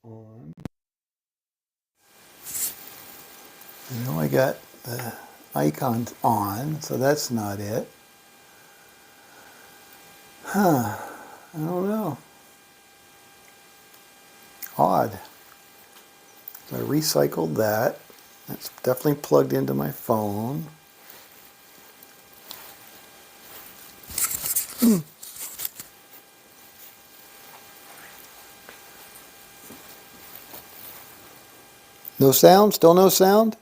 On. I know I got the icons on, so that's not it. Huh. I don't know. Odd. So I recycled that. That's definitely plugged into my phone. No sound? Still no sound?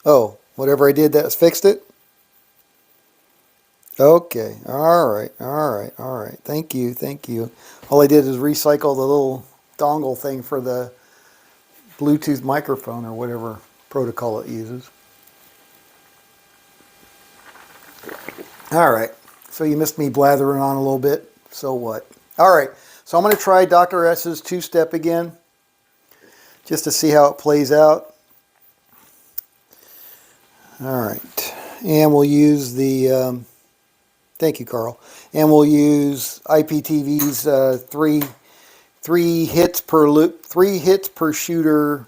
Oh, whatever I did, that's fixed it? Okay. All right. All right. All right. Thank you. Thank you. All I did is recycle the little dongle thing for the Bluetooth microphone or whatever protocol it uses. All right. So you missed me blathering on a little bit. So what? All right. So I'm going to try Dr. S's two-step again just to see how it plays out. All right. And we'll use the, thank you, Carl. And we'll use IPTV's three hits per loop, 3 hits per shooter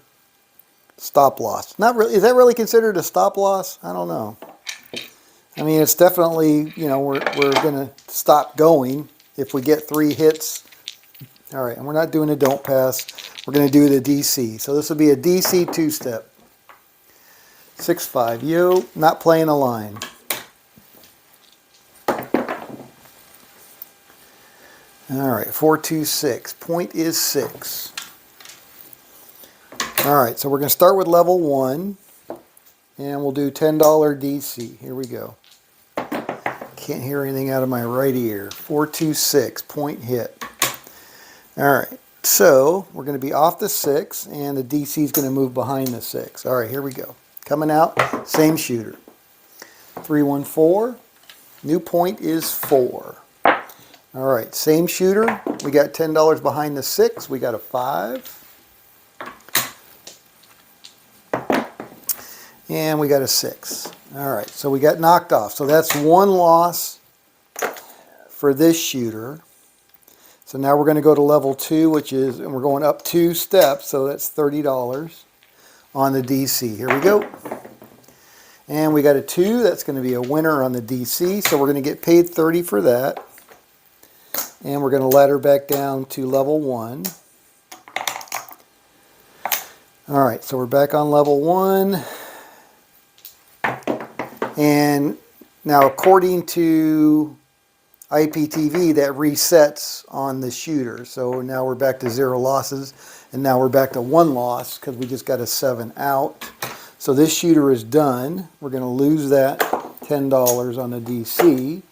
stop loss. Not really. Is that really considered a stop loss? I don't know. I mean, it's definitely, you know, we're going to stop going if we get 3 hits. All right, and we're not doing a don't pass. We're going to do the DC. So this will be a DC two-step. 6-5. Yo, not playing a line. All right, 4-2-6. Point is 6. All right, so we're going to start with level 1, and we'll do $10 DC. Here we go. Can't hear anything out of my right ear. 4-2-6. Point hit. All right, so we're going to be off the 6, and the DC is going to move behind the 6. All right, here we go. Coming out, same shooter. 3-1-4. New point is 4. All right, same shooter. We got $10 behind the 6. We got a 5. And we got a 6. All right, so we got knocked off. So that's 1 loss for this shooter. So now we're going to go to level 2, which is, and we're going up 2 steps, so that's $30 on the DC. Here we go. And we got a 2. That's going to be a winner on the DC, so we're going to get paid 30 for that. And we're going to ladder back down to level 1. All right, so we're back on level 1. And now according to IPTV, that resets on the shooter. So now we're back to 0 losses, and now we're back to 1 loss because we just got a 7 out. So this shooter is done. We're going to lose that $10 on the DC.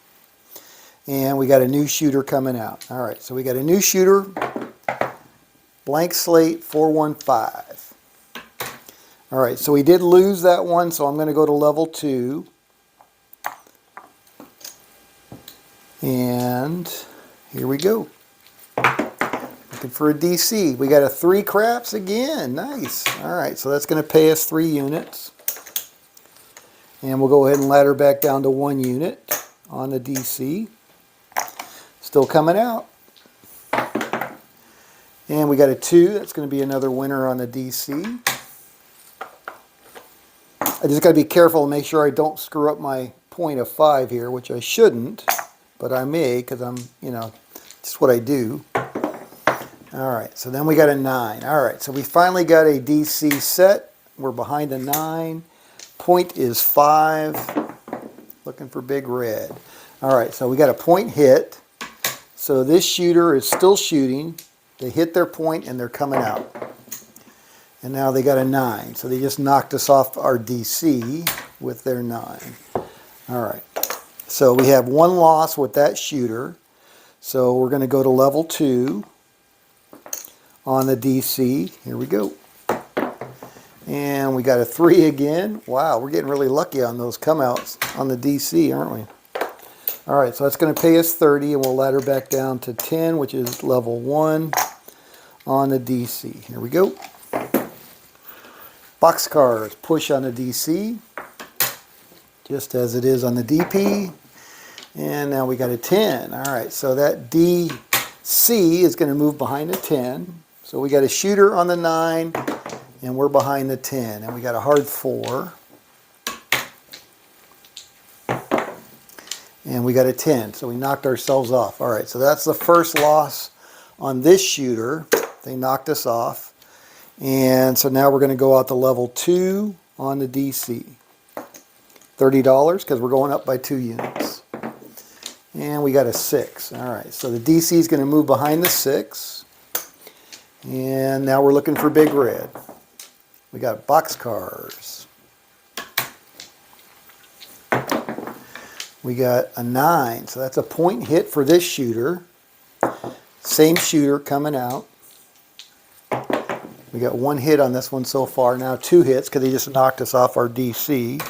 And we got a new shooter coming out. All right, so we got a new shooter, blank slate 415. All right, so we did lose that one, so I'm going to go to level 2. And here we go. Looking for a DC. We got a 3 craps again. Nice. All right, so that's going to pay us 3 units. And we'll go ahead and ladder back down to 1 unit on the DC. Still coming out. And we got a 2. That's going to be another winner on the DC. I just got to be careful and make sure I don't screw up my point of 5 here, which I shouldn't, but I may because I'm, you know, just what I do. All right, so then we got a 9. All right, so we finally got a DC set. We're behind a 9. Point is 5. Looking for big red. All right, so we got a point hit. So this shooter is still shooting. They hit their point and they're coming out. And now they got a 9. So they just knocked us off our DC with their 9. All right. So we have 1 loss with that shooter. So we're going to go to level 2 on the DC. Here we go. And we got a 3 again. Wow, we're getting really lucky on those come-outs on the DC, aren't we? All right, so that's going to pay us 30, and we'll ladder back down to 10, which is level 1 on the DC. Here we go. Boxcars, push on the DC, just as it is on the DP. And now we got a 10. All right, so that DC is going to move behind a 10. So we got a shooter on the 9, and we're behind the 10. And we got a hard 4. And we got a 10, so we knocked ourselves off. All right, so that's the first loss on this shooter. They knocked us off. And so now we're going to go out to level 2 on the DC. $30 because we're going up by 2 units. And we got a 6. All right, so the DC is going to move behind the 6. And now we're looking for big red. We got boxcars. We got a 9, so that's a point hit for this shooter. Same shooter coming out. We got 1 hit on this one so far. Now 2 hits because he just knocked us off our DC.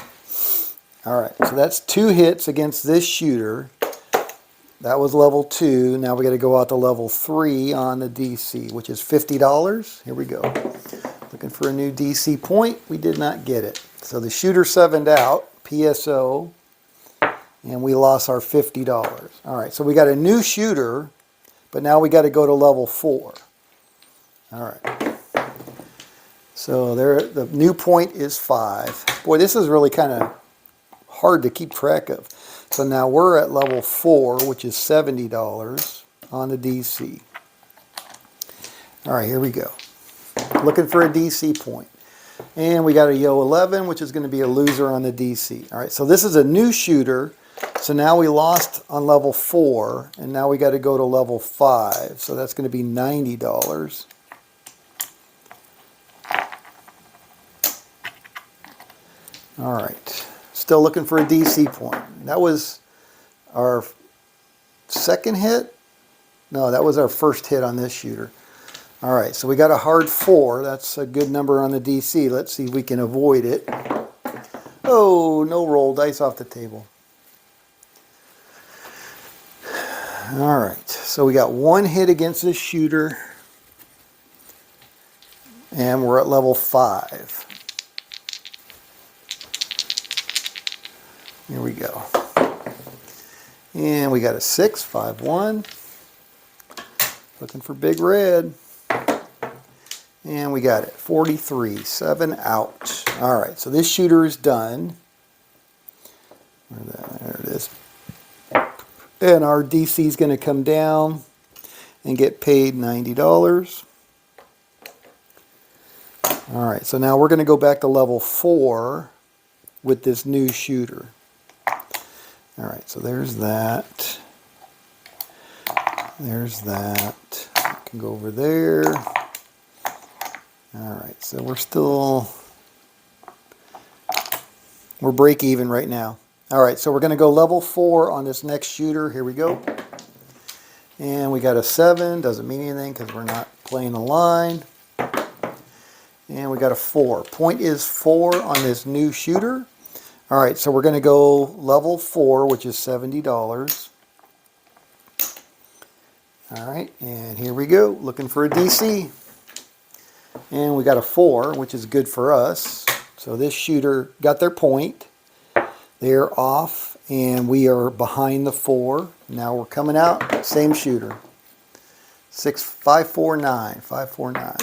All right, so that's 2 hits against this shooter. That was level 2. Now we got to go out to level 3 on the DC, which is $50. Here we go. Looking for a new DC point. We did not get it. So the shooter 7'd out, PSO, and we lost our $50. All right, so we got a new shooter, but now we got to go to level 4. All right. So there, the new point is 5. Boy, this is really kind of hard to keep track of. So now we're at level 4, which is $70 on the DC. All right, here we go. Looking for a DC point. And we got a Yo 11, which is going to be a loser on the DC. All right, so this is a new shooter. So now we lost on level 4, and now we got to go to level 5. So that's going to be $90. All right. Still looking for a DC point. That was our second hit? No, that was our first hit on this shooter. All right, so we got a hard 4. That's a good number on the DC. Let's see if we can avoid it. Oh, no roll dice off the table. All right, so we got 1 hit against this shooter. And we're at level 5. Here we go. And we got a 6, 5, 1. Looking for big red. And we got it, 43, 7 out. All right, so this shooter is done. There it is. And our DC is going to come down and get paid $90. All right, so now we're going to go back to level 4 with this new shooter. All right, so there's that. There's that. I can go over there. All right, so we're break even right now. All right, so we're going to go level 4 on this next shooter. Here we go. And we got a 7. Doesn't mean anything because we're not playing a line. And we got a 4. Point is 4 on this new shooter. All right, so we're going to go level 4, which is $70. All right, and here we go, looking for a DC. And we got a 4, which is good for us. So this shooter got their point. They're off, and we are behind the 4. Now we're coming out, same shooter. 549, 549.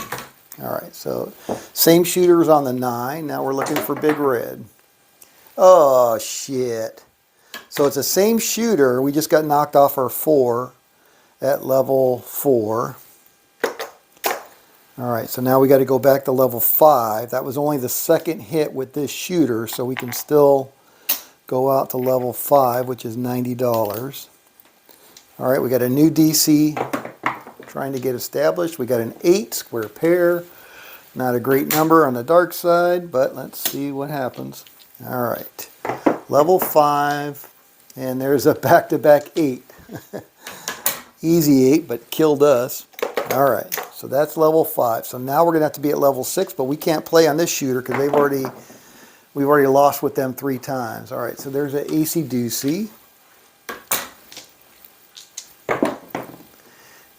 All right, so same shooters on the 9. Now we're looking for big red. Oh, shit. So it's the same shooter. We just got knocked off our 4 at level 4. All right, so now we got to go back to level 5. That was only the second hit with this shooter, so we can still go out to level 5, which is $90. All right, we got a new DC trying to get established. We got an 8 square pair. Not a great number on the dark side, but let's see what happens. All right, level 5, and there's a back-to-back 8. Easy 8, but killed us. All right, so that's level 5. So now we're going to have to be at level 6, but we can't play on this shooter because we've already lost with them 3 times. All right, so there's an AC Doocy.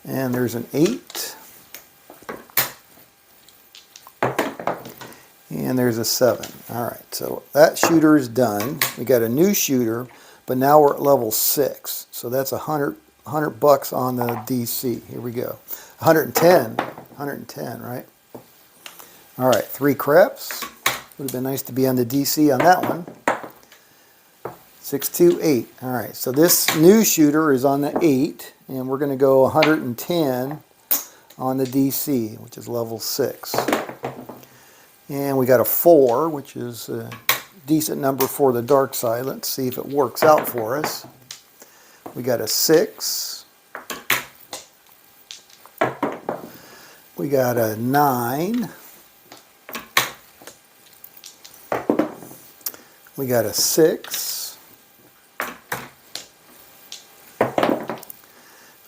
And there's an 8. And there's a 7. All right, so that shooter is done. We got a new shooter, but now we're at level 6. So that's $100 on the DC. Here we go. 110. 110, right? All right, 3 craps. Would have been nice to be on the DC on that one. 628. All right, so this new shooter is on the 8, and we're going to go 110 on the DC, which is level 6. And we got a 4, which is a decent number for the dark side. Let's see if it works out for us. We got a 6. We got a 9. We got a 6.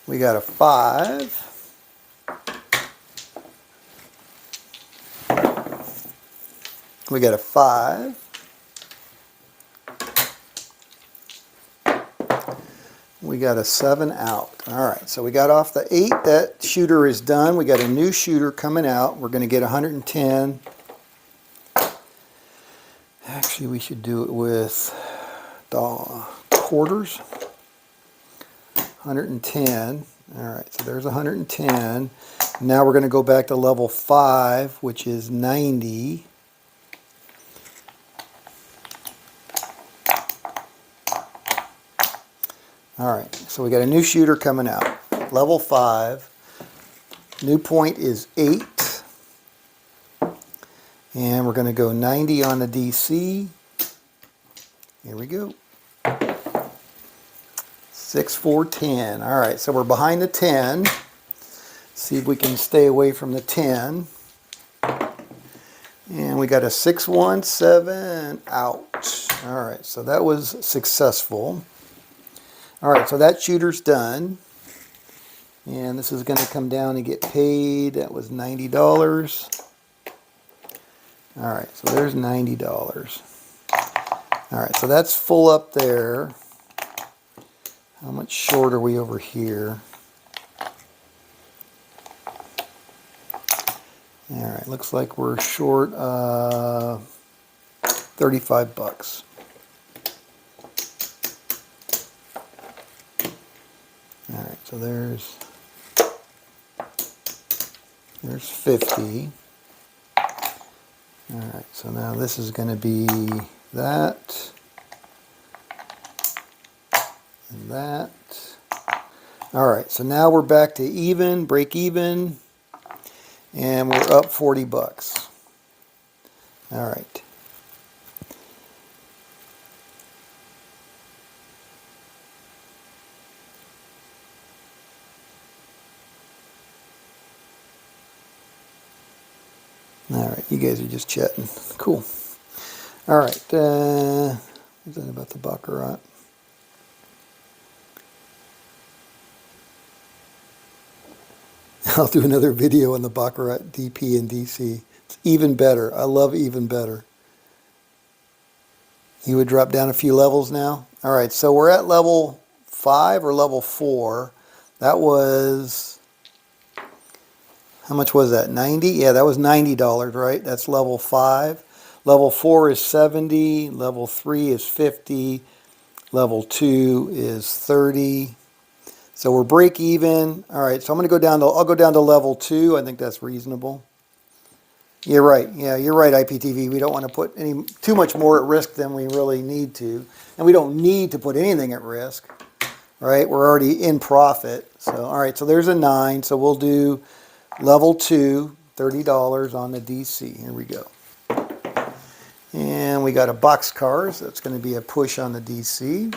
We got a 5. We got a 5. We got a 7 out. All right, so we got off the 8. That shooter is done. We got a new shooter coming out. We're going to get 110. Actually, we should do it with quarters. 110. All right, so there's 110. Now we're going to go back to level 5, which is 90. All right, so we got a new shooter coming out. Level 5. New point is 8. And we're going to go 90 on the DC. Here we go. 6, 4, 10. All right, so we're behind the 10. See if we can stay away from the 10. And we got a 6, 1, 7 out. All right, so that was successful. All right, so that shooter's done. And this is going to come down and get paid. That was $90. All right, so there's $90. All right, so that's full up there. How much short are we over here? All right, looks like we're short 35 bucks. All right, so there's 50. All right, so now this is going to be that and that. All right, so now we're back to even, break even, and we're up 40 bucks. All right. All right, you guys are just chatting. Cool. All right, what's that about the Baccarat? I'll do another video on the Baccarat DP and DC. It's even better. I love even better. You would drop down a few levels now? All right, so we're at level 5 or level 4. That was... How much was that? 90? Yeah, that was $90, right? That's level 5. Level 4 is 70. Level 3 is 50. Level 2 is 30. So we're break even. All right, so I'm going to go down to, I'll go down to level 2. I think that's reasonable. You're right. Yeah, you're right, IPTV. We don't want to put too much more at risk than we really need to. And we don't need to put anything at risk, right? We're already in profit. So, all right, so there's a 9. So we'll do level 2, $30 on the DC. Here we go. And we got a boxcar, so that's going to be a push on the DC.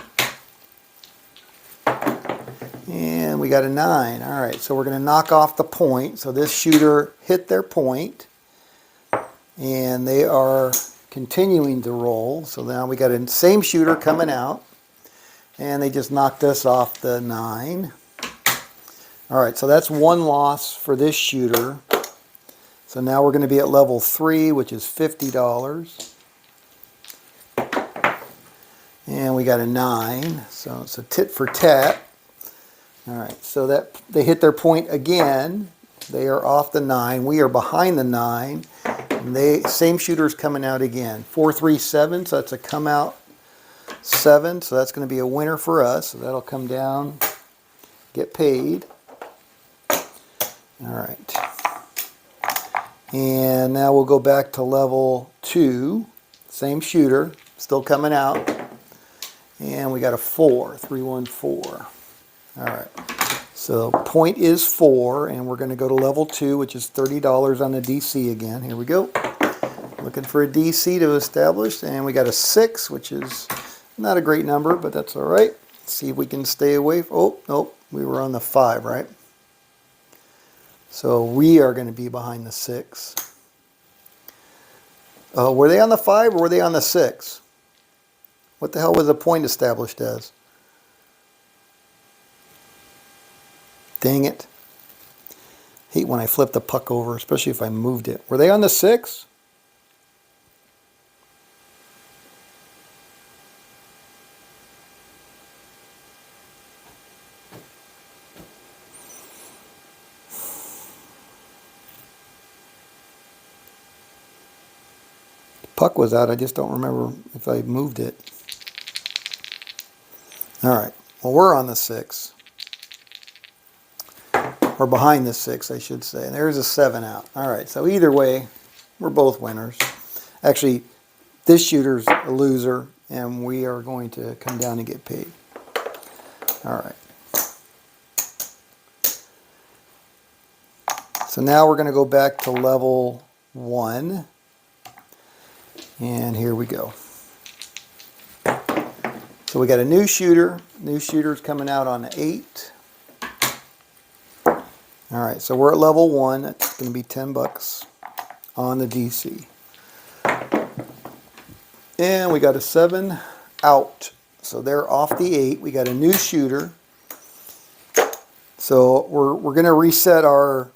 And we got a 9. All right, so we're going to knock off the point. So this shooter hit their point, and they are continuing to roll. So now we got a same shooter coming out, and they just knocked us off the 9. All right, so that's 1 loss for this shooter. So now we're going to be at level 3, which is $50. And we got a 9, so it's a tit for tat. All right, so that they hit their point again. They are off the 9. We are behind the 9. And same shooter's coming out again. 437, so that's a come out 7. So that's going to be a winner for us. So that'll come down, get paid. All right. And now we'll go back to level 2. Same shooter, still coming out. And we got a 4, 314. All right. So point is 4, and we're going to go to level 2, which is $30 on the DC again. Here we go. Looking for a DC to establish, and we got a 6, which is not a great number, but that's all right. Let's see if we can stay away. Oh, nope, we were on the 5, right? So we are going to be behind the 6. Were they on the 5 or were they on the 6? What the hell was the point established as? Dang it. Hate when I flip the puck over, especially if I moved it. Were they on the 6? The puck was out. I just don't remember if I moved it. All right. Well, we're on the 6. Or behind the 6, I should say. And there's a 7 out. All right. So either way, we're both winners. Actually, this shooter's a loser, and we are going to come down and get paid. All right. So now we're going to go back to level 1. And here we go. So we got a new shooter. New shooter's coming out on 8. All right, so we're at level 1. That's going to be $10 on the DC. And we got a 7 out. So they're off the 8. We got a new shooter. So we're going to reset our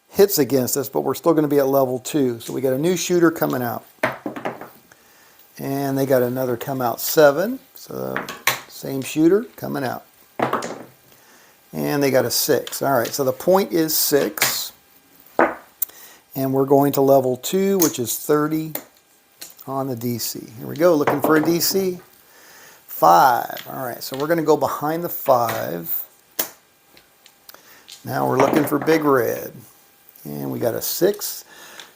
hits against us, but we're still going to be at level 2. So we got a new shooter coming out. And they got another come out 7. So same shooter coming out. And they got a 6. All right, so the point is 6. And we're going to level 2, which is 30 on the DC. Here we go, looking for a DC. 5. All right, so we're going to go behind the 5. Now we're looking for big red. And we got a 6.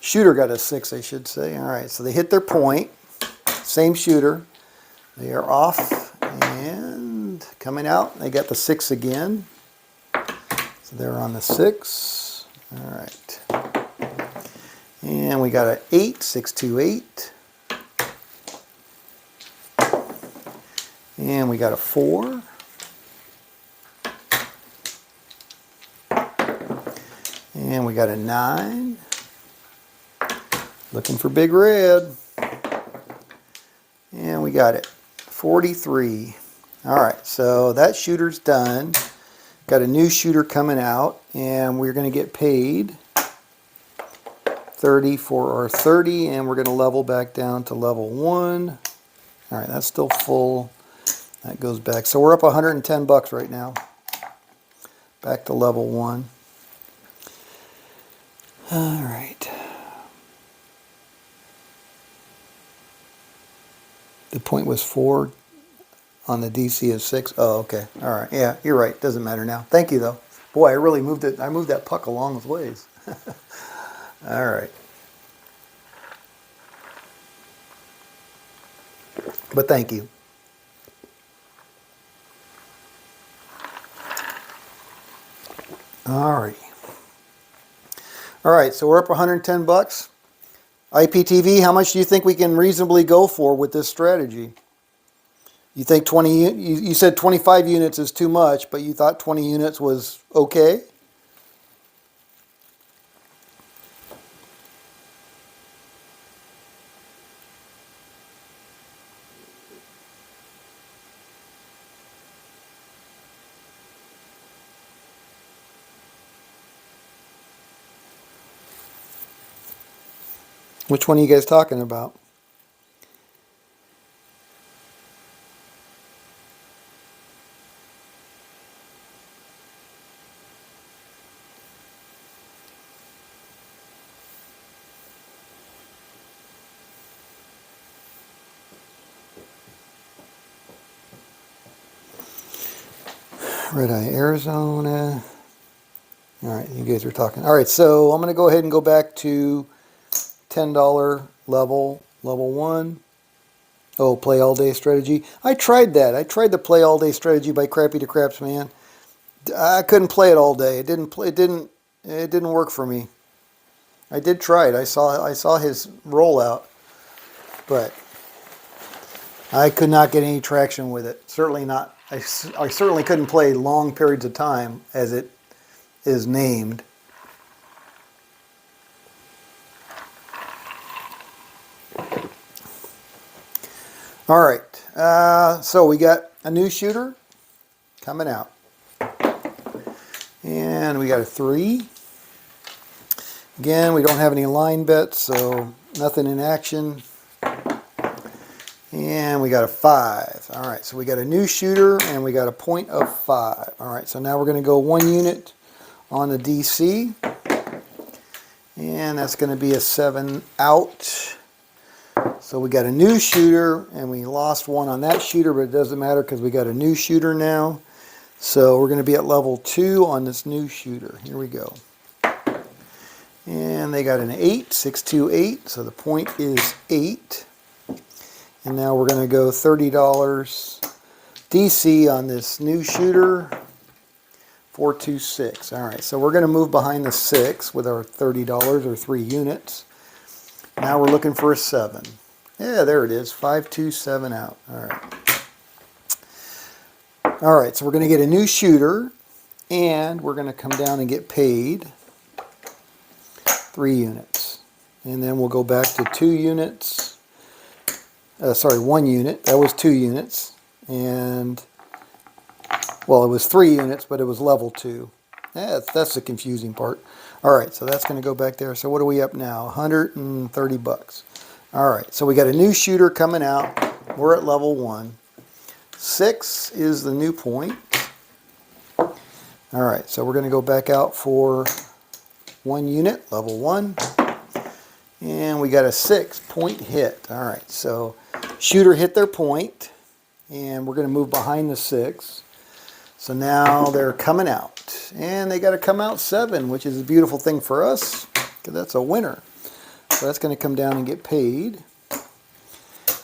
Shooter got a 6, I should say. All right, so they hit their point. Same shooter. They are off and coming out. They got the 6 again. So they're on the 6. All right. And we got an 8, 6, 2, 8. And we got a 4. And we got a 9. Looking for big red. And we got it. 43. All right, so that shooter's done. Got a new shooter coming out, and we're going to get paid 30 for our 30, and we're going to level back down to level 1. All right, that's still full. That goes back. So we're up $110 right now. Back to level 1. All right. The point was 4 on the DC is 6. Oh, okay. All right. Yeah, you're right. Doesn't matter now. Thank you, though. Boy, I really moved it. I moved that puck a long ways. All right. But thank you. All right. All right, so we're up $110. IPTV, how much do you think we can reasonably go for with this strategy? You think 20, you said 25 units is too much, but you thought 20 units was okay? Which one are you guys talking about? Red Eye, Arizona. All right, you guys are talking. All right, so I'm going to go ahead and go back to $10 level 1. Oh, play all day strategy. I tried that. I tried the play all day strategy by Crappy to Craps Man. I couldn't play it all day. It didn't play. It didn't work for me. I did try it. I saw his rollout, but I could not get any traction with it. Certainly not. I certainly couldn't play long periods of time as it is named. All right, so we got a new shooter coming out. And we got a 3. Again, we don't have any line bets, so nothing in action. And we got a 5. All right, so we got a new shooter and we got a point of 5. All right, so now we're going to go 1 unit on the DC. And that's going to be a 7 out. So we got a new shooter, and we lost 1 on that shooter, but it doesn't matter because we got a new shooter now. So we're going to be at level 2 on this new shooter. Here we go. And they got an 8, 6, 2, 8. So the point is 8. And now we're going to go $30 DC on this new shooter. 4, 2, 6. All right, so we're going to move behind the 6 with our $30 or 3 units. Now we're looking for a 7. Yeah, there it is. 5, 2, 7 out. All right. All right, so we're going to get a new shooter, and we're going to come down and get paid 3 units. And then we'll go back to 2 units. Sorry, 1 unit. That was 2 units. And, well, it was 3 units, but it was level 2. Yeah, that's the confusing part. All right, so that's going to go back there. So what are we up now? 130 bucks. All right, so we got a new shooter coming out. We're at level 1. 6 is the new point. All right, so we're going to go back out for 1 unit, level 1. And we got a 6-point hit. All right, so shooter hit their point, and we're going to move behind the 6. So now they're coming out, and they got to come out 7, which is a beautiful thing for us, because that's a winner. So that's going to come down and get paid.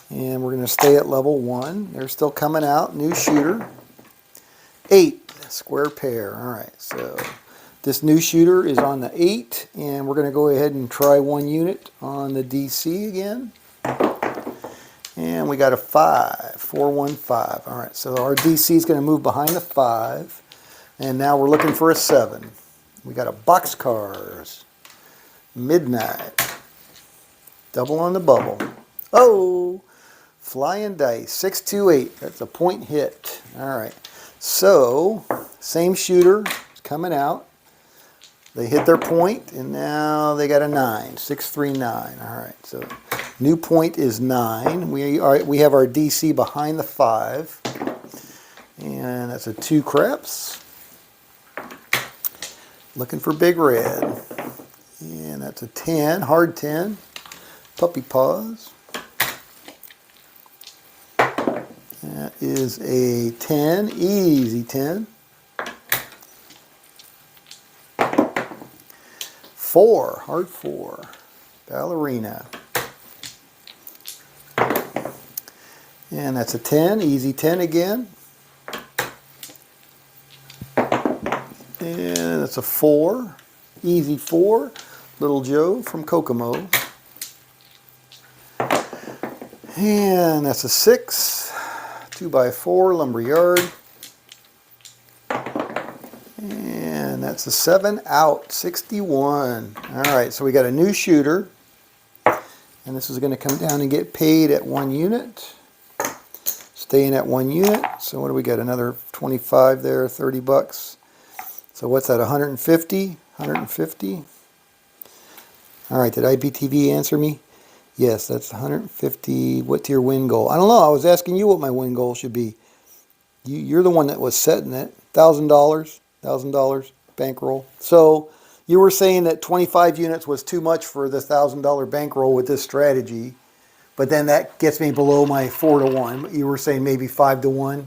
And we're going to stay at level 1. They're still coming out, new shooter. 8, square pair. All right, so this new shooter is on the 8, and we're going to go ahead and try 1 unit on the DC again. And we got a 5, 4, 1, 5. All right, so our DC is going to move behind the 5. And now we're looking for a 7. We got a boxcars. Midnight. Double on the bubble. Oh, flying dice. 6, 2, 8. That's a point hit. All right, so same shooter is coming out. They hit their point, and now they got a 9, 6, 3, 9. All right, so new point is 9. We have our DC behind the 5, and that's a 2 craps. Looking for big red, and that's a 10, hard 10, puppy paws. That is a 10, easy 10. 4, hard 4, ballerina. And that's a 10, easy 10 again. And that's a 4, easy 4, little Joe from Kokomo. And that's a 6, 2x4, lumberyard. And that's a 7 out, 61. All right, so we got a new shooter. And this is going to come down and get paid at 1 unit. Staying at 1 unit. So what do we got? Another 25 there, 30 bucks. So what's that, 150? 150. All right, did IPTV answer me? Yes, that's 150. What's your win goal? I don't know. I was asking you what my win goal should be. You're the one that was setting it. $1,000 bankroll. So you were saying that 25 units was too much for the $1,000 bankroll with this strategy, but then that gets me below my 4 to 1. You were saying maybe 5 to 1.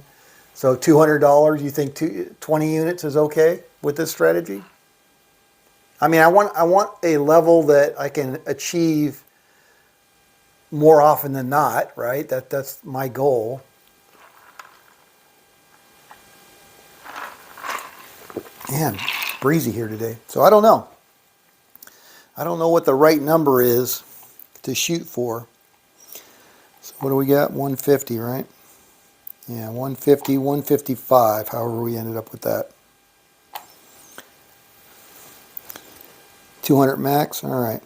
So $200. You think 20 units is okay with this strategy? I mean, I want a level that I can achieve more often than not, right? That's my goal. Man, breezy here today. So I don't know. I don't know what the right number is to shoot for. So what do we got? 150, right? Yeah, 150, 155, however we ended up with that. 200 max, all right.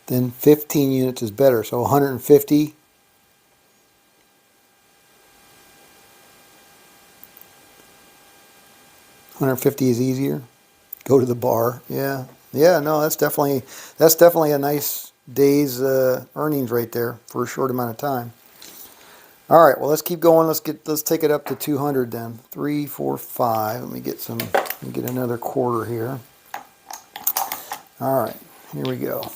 Then 15 units is better, so 150. 150 is easier. Go to the bar. Yeah, yeah. No, that's definitely a nice day's earnings right there for a short amount of time. All right. Well, let's keep going. Let's take it up to 200 then. 3, 4, 5. Let me get another quarter here. All right. Here we go.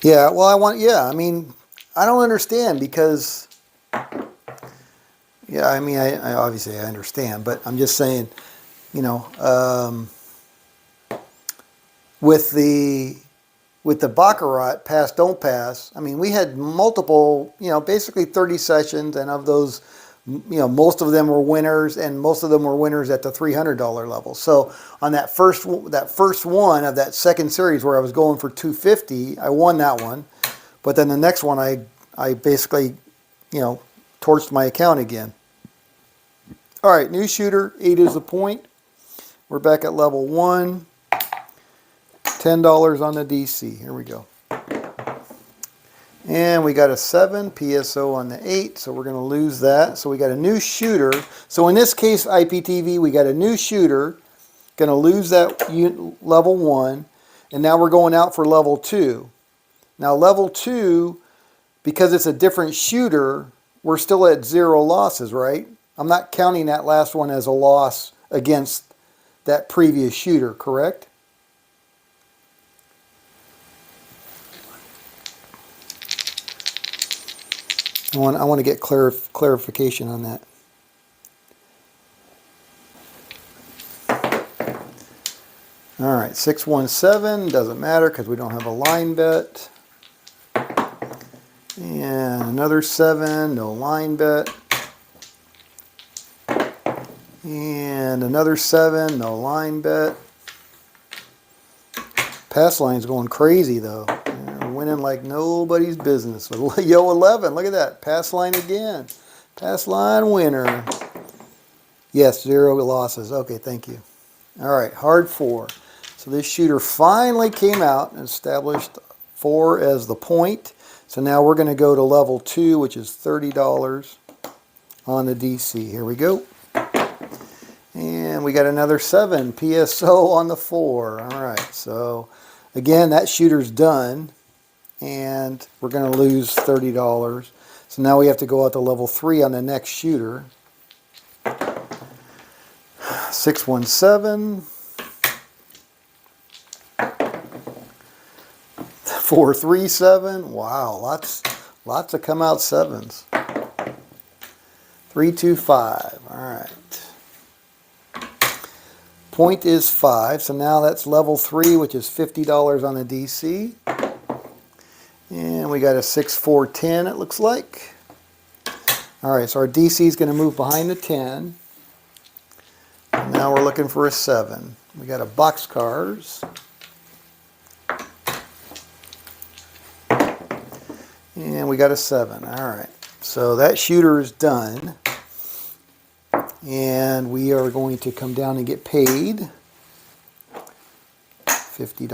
Yeah. Well, I mean, I don't understand because. Yeah, I mean, I obviously I understand, but I'm just saying, you know, with the baccarat pass don't pass. I mean, we had multiple, you know, basically 30 sessions, and of those, you know, most of them were winners, and most of them were winners at the $300 level. So on that first one of that second series where I was going for 250, I won that one, but then the next one I basically, you know, torched my account again. All right, new shooter, 8 is the point. We're back at level 1. $10 on the DC. Here we go. And we got a 7 PSO on the 8, so we're going to lose that. So we got a new shooter. So in this case, IPTV, we got a new shooter. Going to lose that level 1. And now we're going out for level 2. Now level 2, because it's a different shooter, we're still at 0 losses, right? I'm not counting that last one as a loss against that previous shooter, correct? I want to get clarification on that. All right, 617, doesn't matter because we don't have a line bet. And another 7, no line bet. And another 7, no line bet. Pass line's going crazy though. They're winning like nobody's business. Yo, 11, look at that. Pass line again. Pass line winner. Yes, 0 losses. Okay, thank you. All right, hard 4. So this shooter finally came out and established 4 as the point. So now we're going to go to level 2, which is $30 on the DC. Here we go. And we got another 7 PSO on the 4. All right, so again, that shooter's done, and we're going to lose $30. So now we have to go out to level 3 on the next shooter. 617, 437. Wow, lots of come out 7s. 325. All right. Point is 5, so now that's level 3, which is $50 on the DC. And we got a 6410, it looks like. All right, so our DC is going to move behind the 10. And now we're looking for a 7. We got a boxcars. And we got a 7. All right, so that shooter is done. And we are going to come down and get paid $50.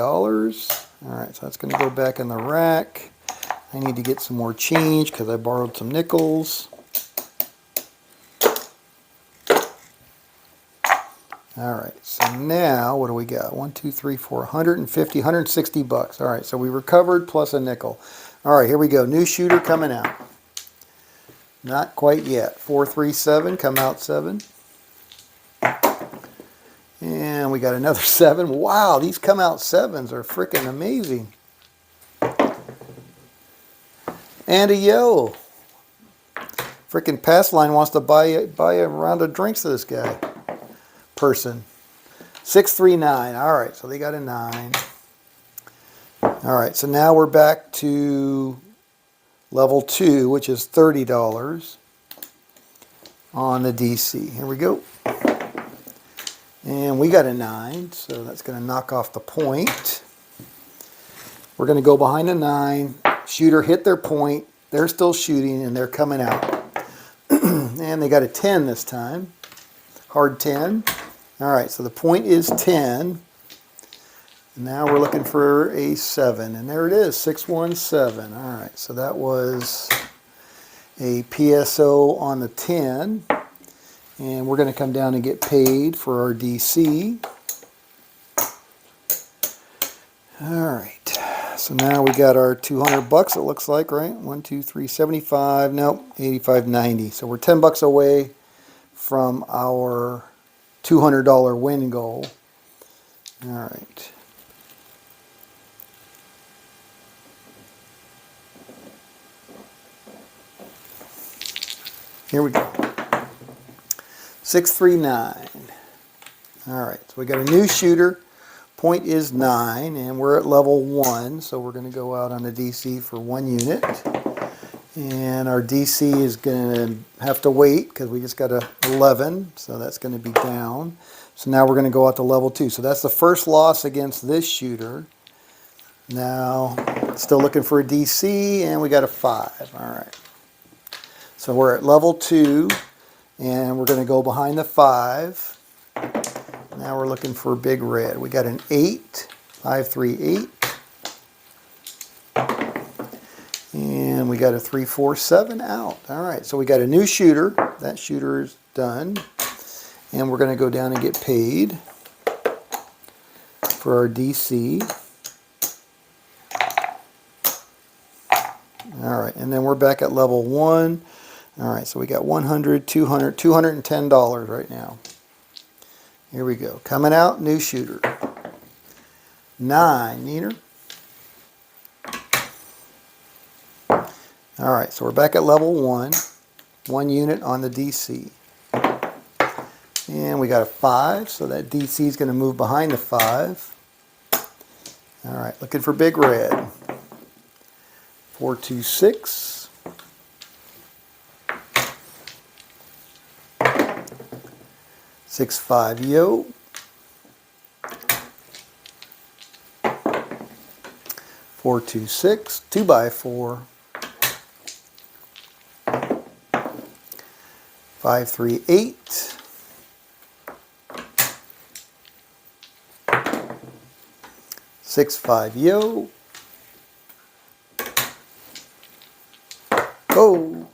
All right, so that's going to go back in the rack. I need to get some more change because I borrowed some nickels. All right, so now what do we got? 1, 2, 3, 4, 150, 160 bucks. All right, so we recovered plus a nickel. All right, here we go. New shooter coming out. Not quite yet. 437, come out 7. And we got another 7. Wow, these come out 7s are freaking amazing. And a yo. Freaking pass line wants to buy a round of drinks to this guy. person. 639. All right, so they got a 9. All right, so now we're back to level 2, which is $30 on the DC. Here we go. And we got a 9, so that's going to knock off the point. We're going to go behind the 9. Shooter hit their point. They're still shooting, and they're coming out. And they got a 10 this time. Hard 10. All right, so the point is 10. Now we're looking for a 7, and there it is, 617. All right, so that was a PSO on the 10, and we're going to come down and get paid for our DC. All right, so now we got our 200 bucks, it looks like, right? 1, 2, 3, 75, nope, 85.90. So we're 10 bucks away from our $200 win goal. All right. Here we go. 639. All right, so we got a new shooter. Point is 9, and we're at level 1, so we're going to go out on the DC for 1 unit. And our DC is going to have to wait because we just got a 11, so that's going to be down. So now we're going to go out to level 2. So that's the first loss against this shooter. Now, still looking for a DC, and we got a 5. All right. So we're at level 2, and we're going to go behind the 5. Now we're looking for big red. We got an 8, 5, 3, 8. And we got a 3, 4, 7 out. All right, so we got a new shooter. That shooter is done. And we're going to go down and get paid for our DC. All right, and then we're back at level 1. All right, so we got 100, 200, $210 right now. Here we go. Coming out, new shooter. 9, Neener. All right, so we're back at level 1. 1 unit on the DC. And we got a 5, so that DC is going to move behind the 5. All right, looking for big red. 426. 6-5 yo. 426, 2x4. 538. 6-5 yo. Oh,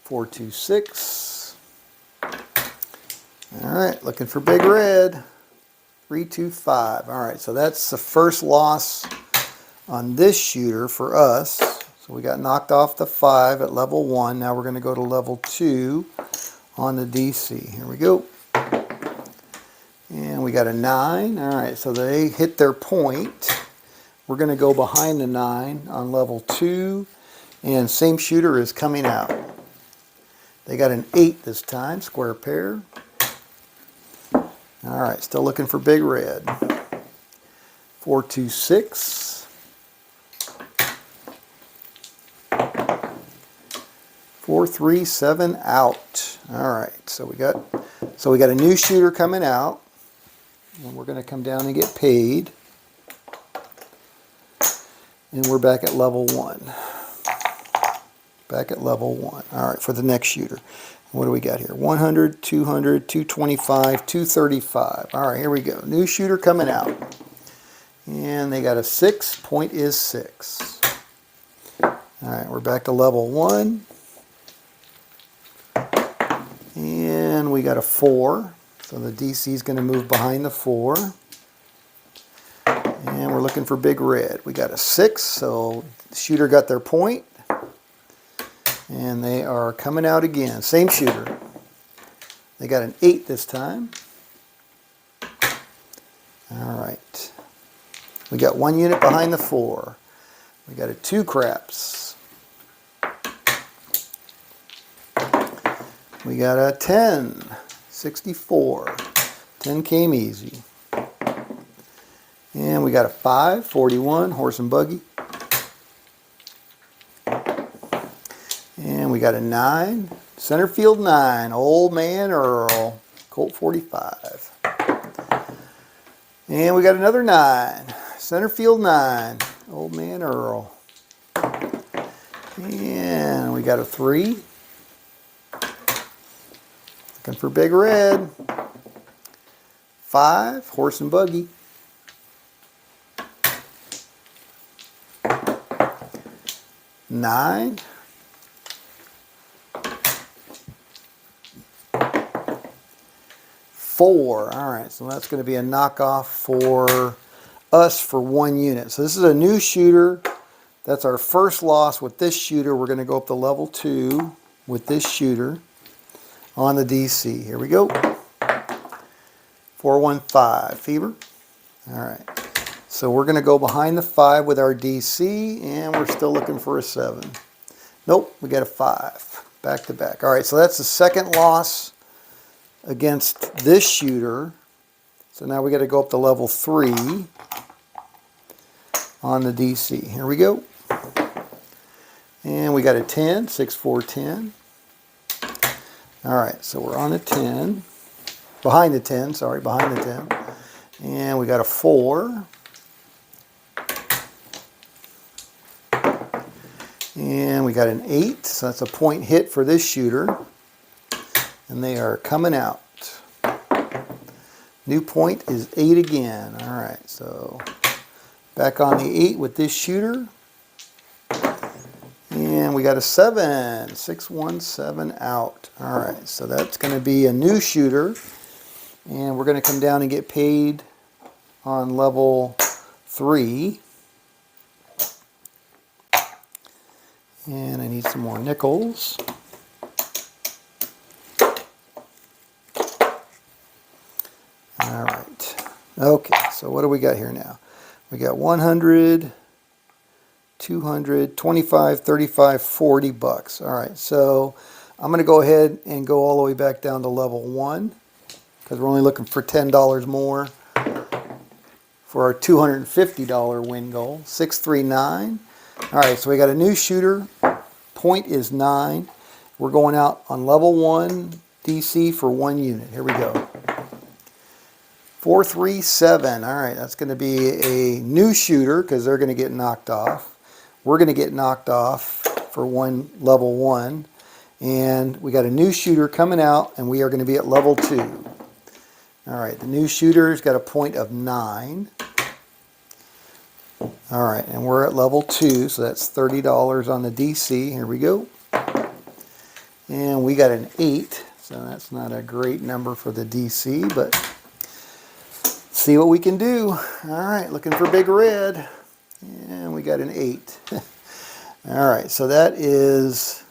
426. All right, looking for big red. 325. All right, so that's the first loss on this shooter for us. So we got knocked off the 5 at level 1. Now we're going to go to level 2 on the DC. Here we go. And we got a 9. All right, so they hit their point. We're going to go behind the 9 on level 2. And same shooter is coming out. They got an 8 this time, square pair. All right, still looking for big red. 426. 437 out. All right, so we got a new shooter coming out, and we're going to come down and get paid. And we're back at level 1. Back at level 1. All right, for the next shooter. What do we got here? 100, 200, 225, 235. All right, here we go. New shooter coming out. And they got a 6. Point is 6. All right, we're back to level 1. And we got a 4. So the DC is going to move behind the 4. And we're looking for big red. We got a 6, so the shooter got their point. And they are coming out again. Same shooter. They got an 8 this time. All right. We got 1 unit behind the 4. We got a 2 craps. We got a 10. 64. 10 came easy. And we got a 5, 41, horse and buggy. And we got a 9, center field 9, Old Man Earl, Colt 45. And we got another 9, center field 9, Old Man Earl. And we got a 3, looking for Big Red. 5, horse and buggy. 9. 4. All right, so that's going to be a knockoff for us for 1 unit. So this is a new shooter. That's our first loss with this shooter. We're going to go up to level 2 with this shooter on the DC. Here we go. 415 Fever. All right. So we're going to go behind the 5 with our DC, and we're still looking for a 7. Nope, we got a 5. Back to back. All right, so that's the second loss against this shooter. So now we got to go up to level 3 on the DC. Here we go. And we got a 10, 6, 4, 10. All right, so we're on a 10. Behind the 10, sorry, behind the 10. And we got a 4. And we got an 8, so that's a point hit for this shooter. And they are coming out. New point is 8 again. All right, so back on the 8 with this shooter. And we got a 7, 617 out. All right, so that's going to be a new shooter. And we're going to come down and get paid on level 3. And I need some more nickels. All right. Okay, so what do we got here now? We got 100, 200, 25, 35, 40 bucks. All right, so I'm going to go ahead and go all the way back down to level 1 because we're only looking for $10 more for our $250 win goal. 639. All right, so we got a new shooter. Point is 9. We're going out on level 1 DC for 1 unit. Here we go. 437. All right, that's going to be a new shooter because they're going to get knocked off. We're going to get knocked off for level 1. And we got a new shooter coming out, and we are going to be at level 2. All right, the new shooter's got a point of 9. All right, and we're at level 2, so that's $30 on the DC. Here we go. And we got an 8, so that's not a great number for the DC, but see what we can do. All right, looking for Big Red. And we got an 8. All right, so that is...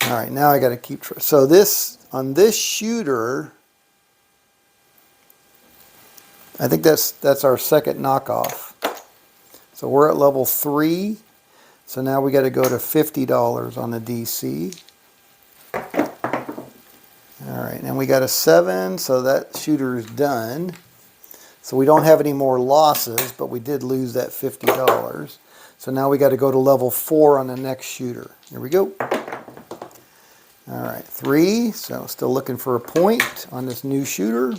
All right, now I got to keep... So this, on this shooter, I think that's our second knockoff. So we're at level 3. So now we got to go to $50 on the DC. All right, and we got a 7, so that shooter is done. So we don't have any more losses, but we did lose that $50. So now we got to go to level 4 on the next shooter. Here we go. All right, 3. So still looking for a point on this new shooter.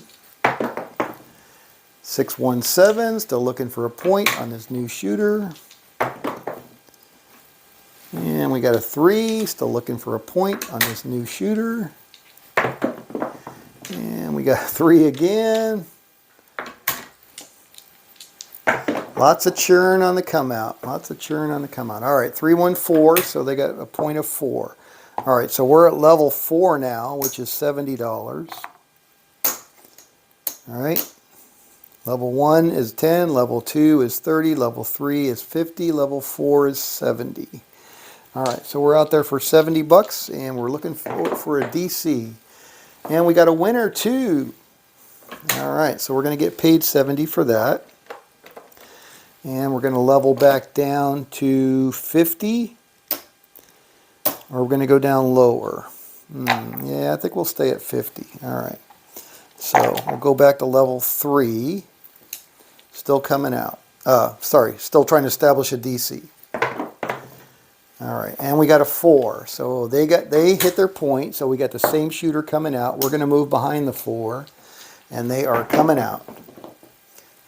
617, still looking for a point on this new shooter. And we got a 3, still looking for a point on this new shooter. And we got a 3 again. Lots of churn on the come out. Lots of churn on the come out. All right, 314, so they got a point of 4. All right, so we're at level 4 now, which is $70. All right. Level 1 is 10, level 2 is 30, level 3 is 50, level 4 is 70. All right, so we're out there for 70 bucks, and we're looking for a DC. And we got a winner too. All right, so we're going to get paid 70 for that. And we're going to level back down to 50. Or we're going to go down lower. Yeah, I think we'll stay at 50. All right. So we'll go back to level 3. Still coming out. Sorry, still trying to establish a DC. All right, and we got a 4. So they hit their point. So we got the same shooter coming out. We're going to move behind the 4, and they are coming out.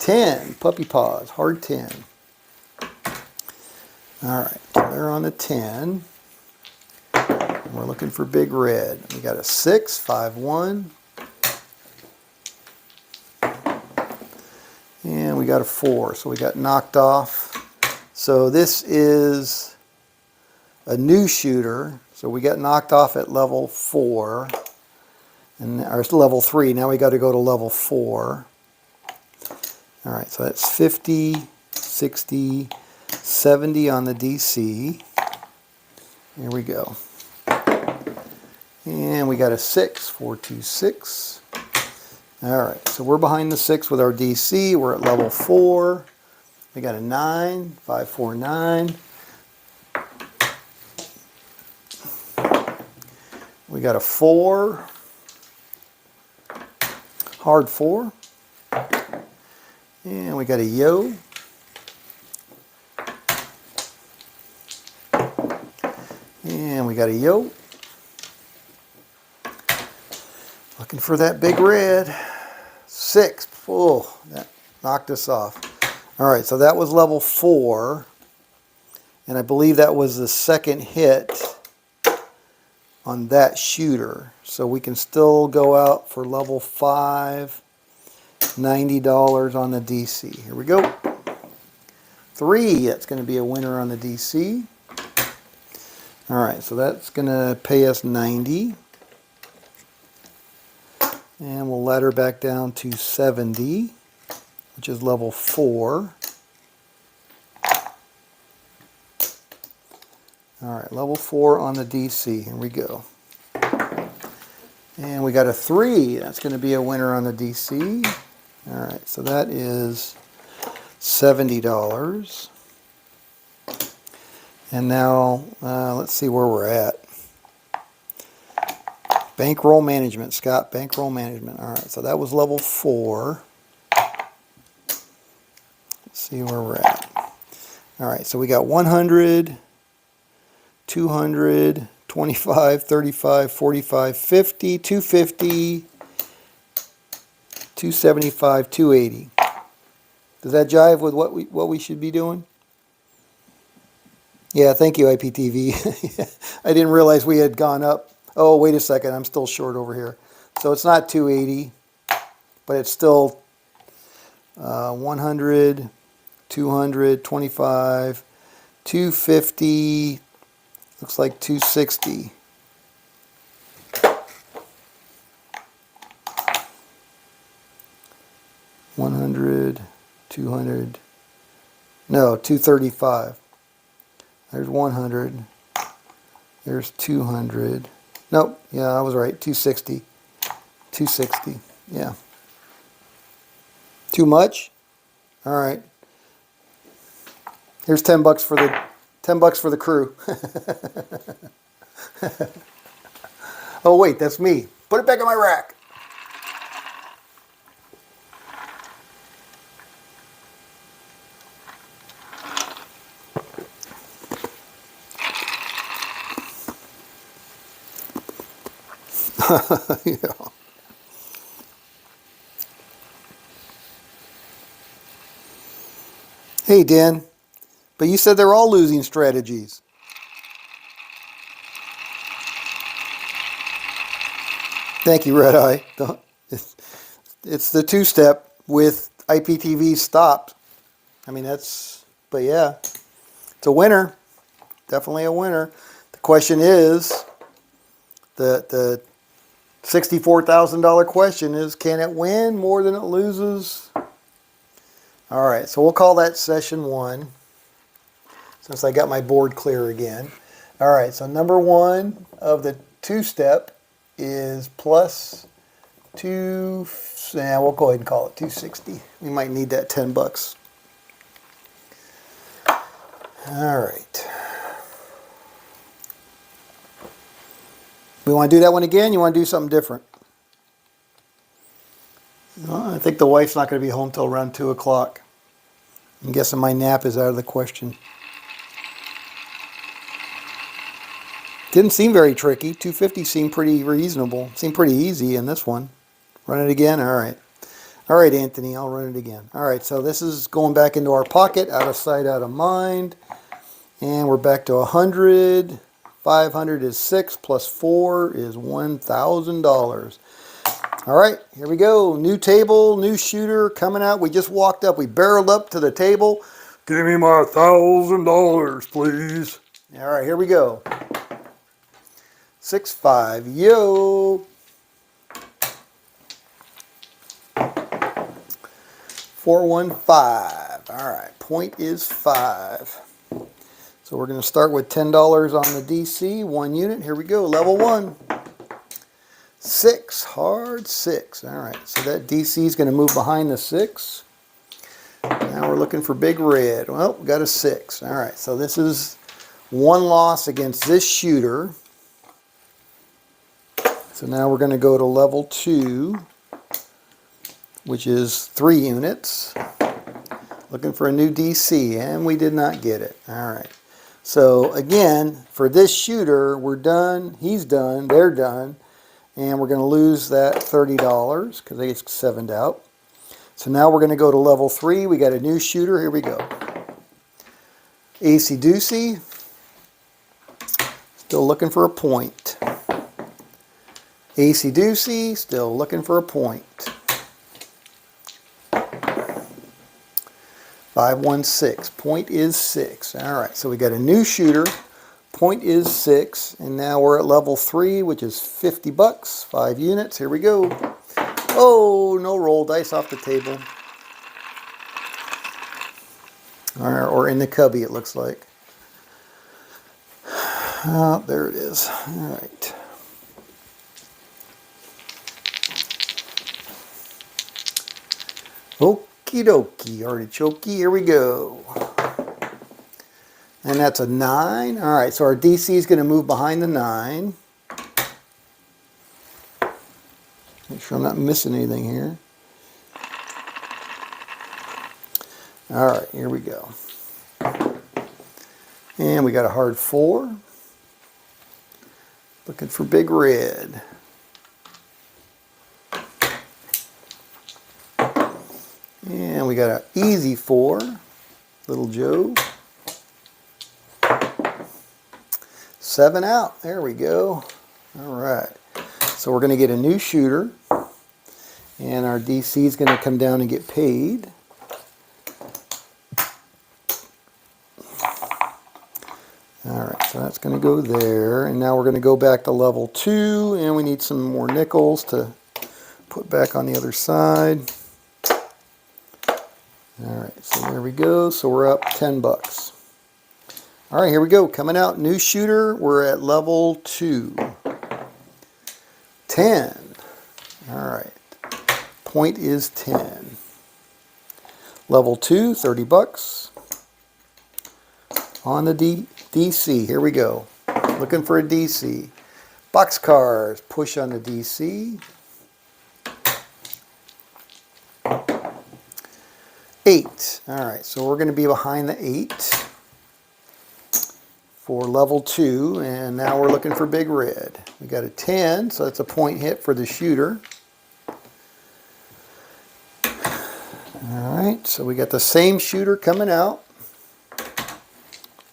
10, puppy paws, hard 10. All right, so they're on the 10. And we're looking for big red. We got a 6, 5, 1. And we got a 4, so we got knocked off. So this is a new shooter. So we got knocked off at level 4, and or level 3. Now we got to go to level 4. All right, so that's 50, 60, 70 on the DC. Here we go. And we got a 6, 4, 2, 6. All right, so we're behind the 6 with our DC. We're at level 4. We got a 9, 5, 4, 9. We got a 4, hard 4. And we got a yo. And we got a yo. Looking for that big red. 6. Oh, that knocked us off. All right, so that was level 4. And I believe that was the second hit on that shooter. So we can still go out for level 5. $90 on the DC. Here we go. 3, that's going to be a winner on the DC. All right, so that's going to pay us 90. And we'll ladder back down to 70, which is level 4. All right, level 4 on the DC. Here we go. And we got a 3. That's going to be a winner on the DC. All right, so that is $70. And now, let's see where we're at. Bankroll management, Scott, bankroll management. All right, so that was level 4. Let's see where we're at. All right, so we got 100, 200, 25, 35, 45, 50, 250, 275, 280. Does that jive with what we should be doing? Yeah, thank you, IPTV. I didn't realize we had gone up. Oh, wait a second, I'm still short over here. So it's not 280, but it's still 100, 200, 25, 250, looks like 260. $100, 200, no, 235. There's 100. There's 200. Nope, yeah, I was right. 260. 260. Yeah. Too much? All right. Here's $10 for the crew. Oh wait, that's me. Put it back in my rack. Yeah. Hey, Dan, but you said they're all losing strategies. Thank you, Red Eye. It's the two-step with IPTV stopped. I mean, but yeah, it's a winner. Definitely a winner. The question is, the $64,000 question is, can it win more than it loses? All right, so we'll call that session 1, since I got my board clear again. All right, so number 1 of the two-step is plus 2, yeah, we'll go ahead and call it 260. We might need that $10. All right. We want to do that one again? You want to do something different? think the wife's not going to be home till around 2 o'clock. I'm guessing my nap is out of the question. Didn't seem very tricky. 250 seemed pretty reasonable. Seemed pretty easy in this one. Run it again? All right. All right, Anthony, I'll run it again. All right, so this is going back into our pocket, out of sight, out of mind. And we're back to 100. 500 is 6 plus 4 is $1,000. All right, here we go. New table, new shooter coming out. We just walked up. We barreled up to the table. Give me my $1,000, please. All right, here we go. 6-5. Yo. 415. All right, point is 5. So we're going to start with $10 on the DC, 1 unit. Here we go, level 1. 6, hard 6. All right, so that DC is going to move behind the 6. Now we're looking for big red. Well, we got a 6. All right, so this is 1 loss against this shooter. So now we're going to go to level 2, which is 3 units. Looking for a new DC, and we did not get it. All right. So again, for this shooter, we're done. He's done. They're done. And we're going to lose that $30 because they get 7'd out. So now we're going to go to level 3. We got a new shooter. Here we go. AC Doocy. Still looking for a point. AC Doocy. Still looking for a point. 516. Point is 6. All right, so we got a new shooter. Point is 6, and now we're at level 3, which is 50 bucks. 5 units. Here we go. Oh, no roll dice off the table. Or in the cubby, it looks like. Oh, there it is. All right. Okie dokie, artichokey, here we go. And that's a 9. All right, so our DC is going to move behind the 9. Make sure I'm not missing anything here. All right, here we go. And we got a hard 4. Looking for big red. And we got an easy 4, little Joe. 7 out, there we go. All right, so we're going to get a new shooter, and our DC is going to come down and get paid. All right, so that's going to go there, and now we're going to go back to level 2, and we need some more nickels to put back on the other side. All right, so there we go. So we're up 10 bucks. All right, here we go. Coming out, new shooter. We're at level 2. 10. All right. Point is 10. Level 2, 30 bucks. On the DC. Here we go. Looking for a DC. Boxcars. Push on the DC. 8. All right, so we're going to be behind the 8 for level 2, and now we're looking for big red. We got a 10, so that's a point hit for the shooter. All right, so we got the same shooter coming out,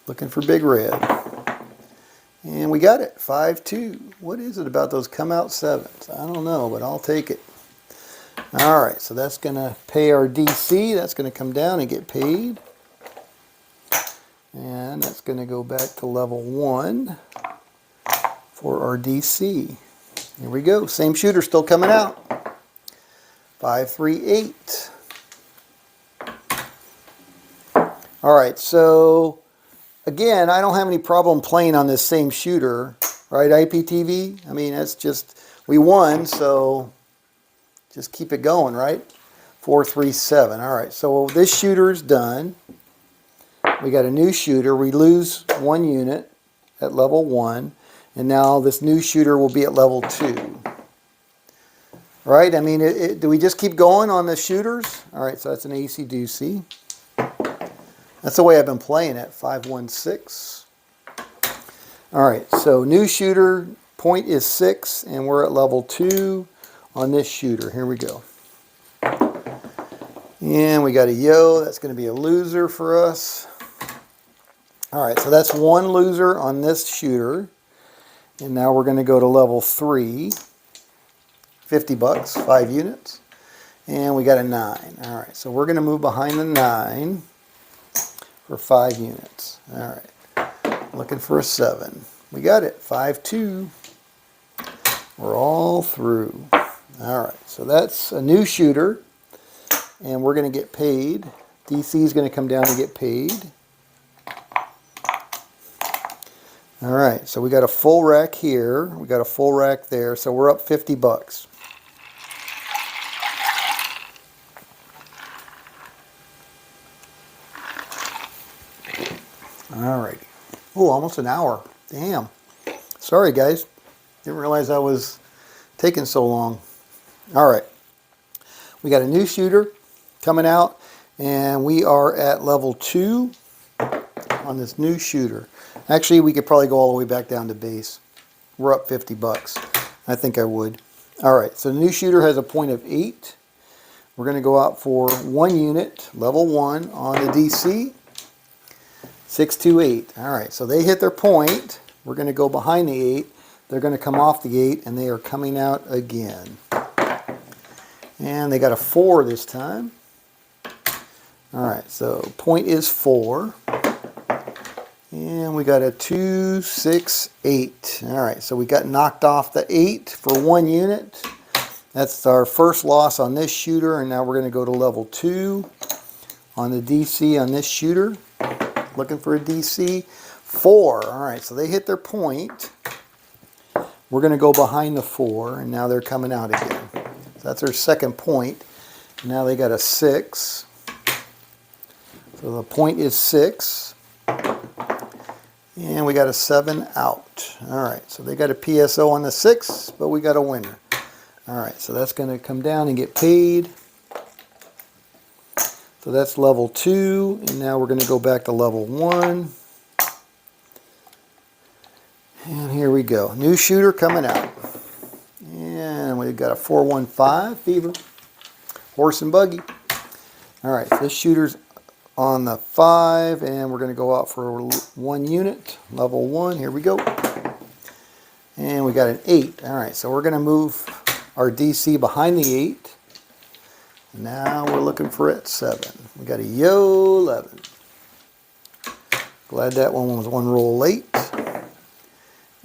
looking for big red. And we got it, 5-2. What is it about those come out 7s? I don't know, but I'll take it. All right, so that's going to pay our DC. That's going to come down and get paid. And that's going to go back to level 1 for our DC. Here we go. Same shooter still coming out. 538. All right, so again, I don't have any problem playing on this same shooter, right, IPTV? I mean, that's just, we won, so just keep it going, right? 437. All right, so this shooter's done. We got a new shooter. We lose 1 unit at level 1, and now this new shooter will be at level 2. right? I mean, do we just keep going on the shooters? All right, so that's an AC doocy. That's the way I've been playing it, 516. All right, so new shooter, point is 6, and we're at level 2 on this shooter. Here we go. And we got a yo, that's going to be a loser for us. All right, so that's one loser on this shooter. And now we're going to go to level 3, 50 bucks, 5 units. And we got a 9. All right, so we're going to move behind the 9 for 5 units. All right, looking for a 7. We got it, 5-2. We're all through. All right, so that's a new shooter. And we're going to get paid. DC is going to come down and get paid. All right, so we got a full rack here. We got a full rack there. So we're up 50 bucks. All righty. Oh, almost an hour. Damn. Sorry, guys. Didn't realize I was taking so long. All right. We got a new shooter coming out, and we are at level 2 on this new shooter. Actually, we could probably go all the way back down to base. We're up 50 bucks. I think I would. All right, so the new shooter has a point of 8. We're going to go out for 1 unit, level 1 on the DC. 628. All right, so they hit their point. We're going to go behind the 8. They're going to come off the 8, and they are coming out again. And they got a 4 this time. All right, so point is 4. And we got a 2, 6, 8. All right, so we got knocked off the 8 for 1 unit. That's our first loss on this shooter, and now we're going to go to level 2 on the DC on this shooter. Looking for a DC. 4. All right, so they hit their point. We're going to go behind the 4, and now they're coming out again. So that's their second point. Now they got a 6. So the point is 6. And we got a 7 out. All right, so they got a PSO on the 6, but we got a winner. All right, so that's going to come down and get paid. So that's level 2, and now we're going to go back to level 1. And here we go. New shooter coming out. And we've got a 415 Fever. Horse and buggy. All right, this shooter's on the 5, and we're going to go out for 1 unit, level 1. Here we go. And we got an 8. All right, so we're going to move our DC behind the 8. Now we're looking for it 7. We got a yo 11. Glad that one was 1 roll late.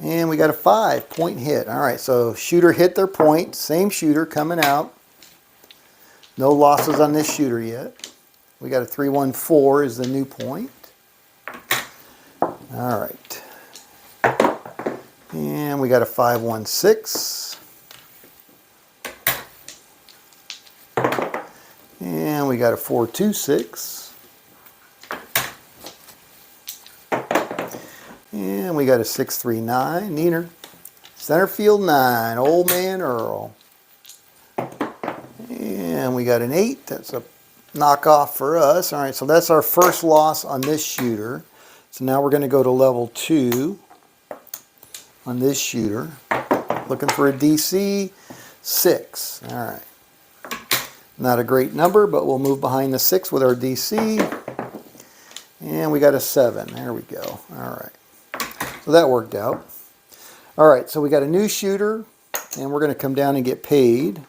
And we got a 5 point hit. All right, so shooter hit their point. Same shooter coming out. No losses on this shooter yet. We got a 314 is the new point. All right. And we got a 516. And we got a 426. And we got a 639, Neener. Center field 9, Old Man Earl. And we got an 8. That's a knockoff for us. All right, so that's our first loss on this shooter. So now we're going to go to level 2 on this shooter. Looking for a DC 6. All right. Not a great number, but we'll move behind the 6 with our DC. And we got a 7. There we go. All right. So that worked out. All right, so we got a new shooter, and we're going to come down and get paid.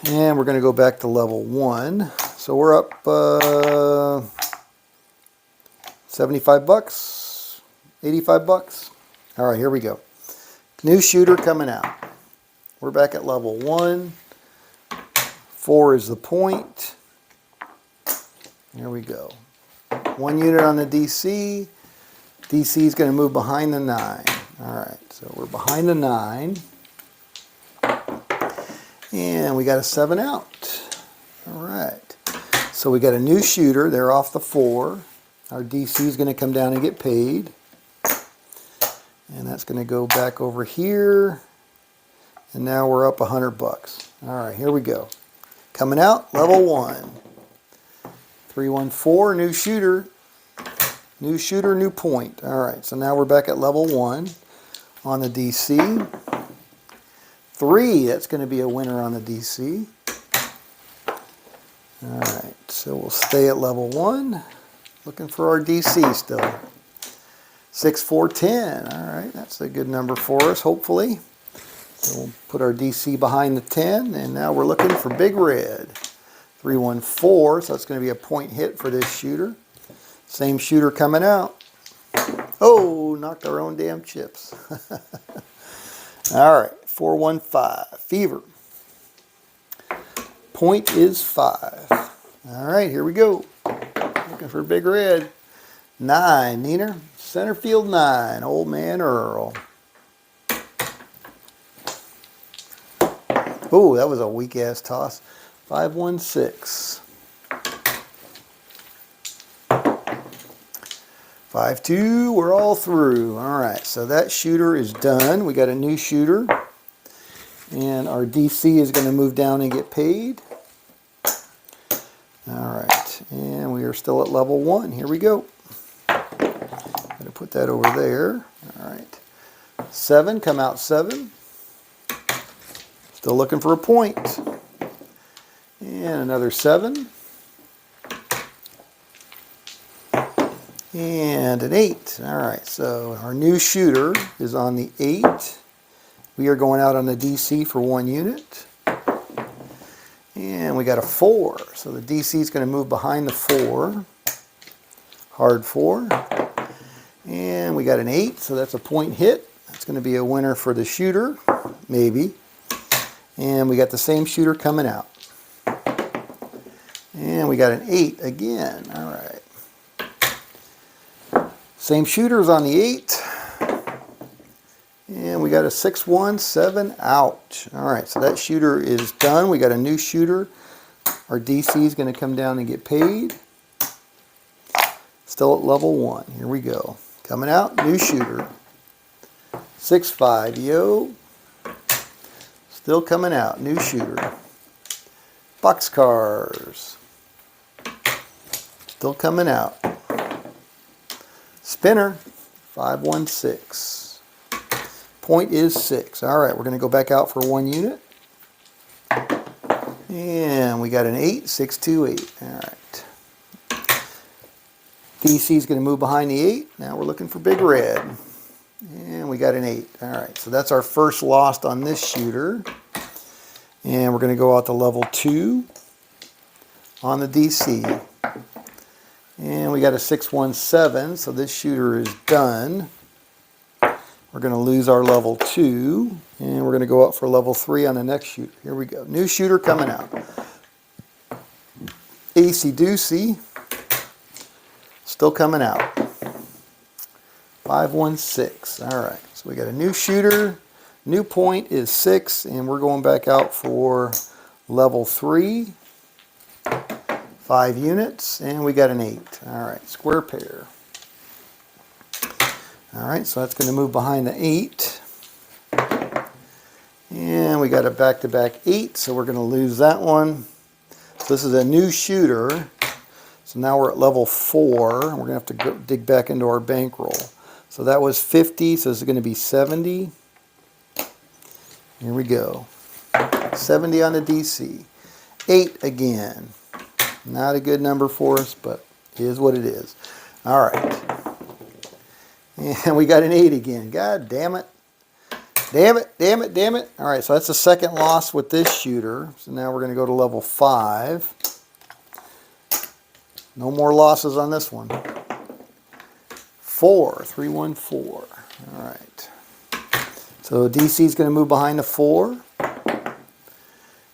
And we're going to go back to level 1. So we're up 75 bucks, 85 bucks. All right, here we go. New shooter coming out. We're back at level 1. 4 is the point. Here we go. 1 unit on the DC. DC is going to move behind the 9. All right, so we're behind the 9. And we got a 7 out. All right. So we got a new shooter. They're off the 4. Our DC is going to come down and get paid. And that's going to go back over here. And now we're up $100. All right, here we go. Coming out, level 1. 314, new shooter. New shooter, new point. All right, so now we're back at level 1 on the DC. 3, that's going to be a winner on the DC. All right, so we'll stay at level 1. Looking for our DC still. 6, 4, 10. All right, that's a good number for us, hopefully. So we'll put our DC behind the 10, and now we're looking for big red. 314, so that's going to be a point hit for this shooter. Same shooter coming out. Oh, knocked our own damn chips. All right, 415, fever. Point is 5. All right, here we go. Looking for big red. 9, Neener. Center field 9, Old Man Earl. Oh, that was a weak-ass toss. 516. 5-2, we're all through. All right, so that shooter is done. We got a new shooter. And our DC is going to move down and get paid. All right, and we are still at level 1. Here we go. Going to put that over there. All right. 7, come out 7. Still looking for a point. And another 7. And an 8. All right, so our new shooter is on the 8. We are going out on the DC for 1 unit. And we got a 4. So the DC is going to move behind the 4. Hard 4. And we got an 8, so that's a point hit. That's going to be a winner for the shooter, maybe. And we got the same shooter coming out. And we got an 8 again. All right. Same shooters on the 8. And we got a 617 out. All right, so that shooter is done. We got a new shooter. Our DC is going to come down and get paid. Still at level 1. Here we go. Coming out, new shooter. 6-5, yo. Still coming out, new shooter. Boxcars. Still coming out. Spinner, 516. Point is 6. All right, we're going to go back out for 1 unit. And we got an 8, 628. All right. DC is going to move behind the 8. Now we're looking for big red. And we got an 8. All right, so that's our first lost on this shooter. And we're going to go out to level 2 on the DC. And we got a 617, so this shooter is done. We're going to lose our level 2, and we're going to go up for level 3 on the next shooter. Here we go. New shooter coming out. AC Doocy. Still coming out. 516. All right, so we got a new shooter. New point is 6, and we're going back out for level 3. 5 units, and we got an 8. All right, square pair. All right, so that's going to move behind the 8. And we got a back-to-back 8, so we're going to lose that one. So this is a new shooter. So now we're at level 4. We're going to have to go dig back into our bankroll. So that was 50, so this is going to be 70. Here we go. 70 on the DC. 8 again. Not a good number for us, but it is what it is. All right. And we got an 8 again. God damn it. Damn it, damn it, damn it. All right, so that's the second loss with this shooter. So now we're going to go to level 5. No more losses on this one. 4, 314. All right. So DC is going to move behind the 4.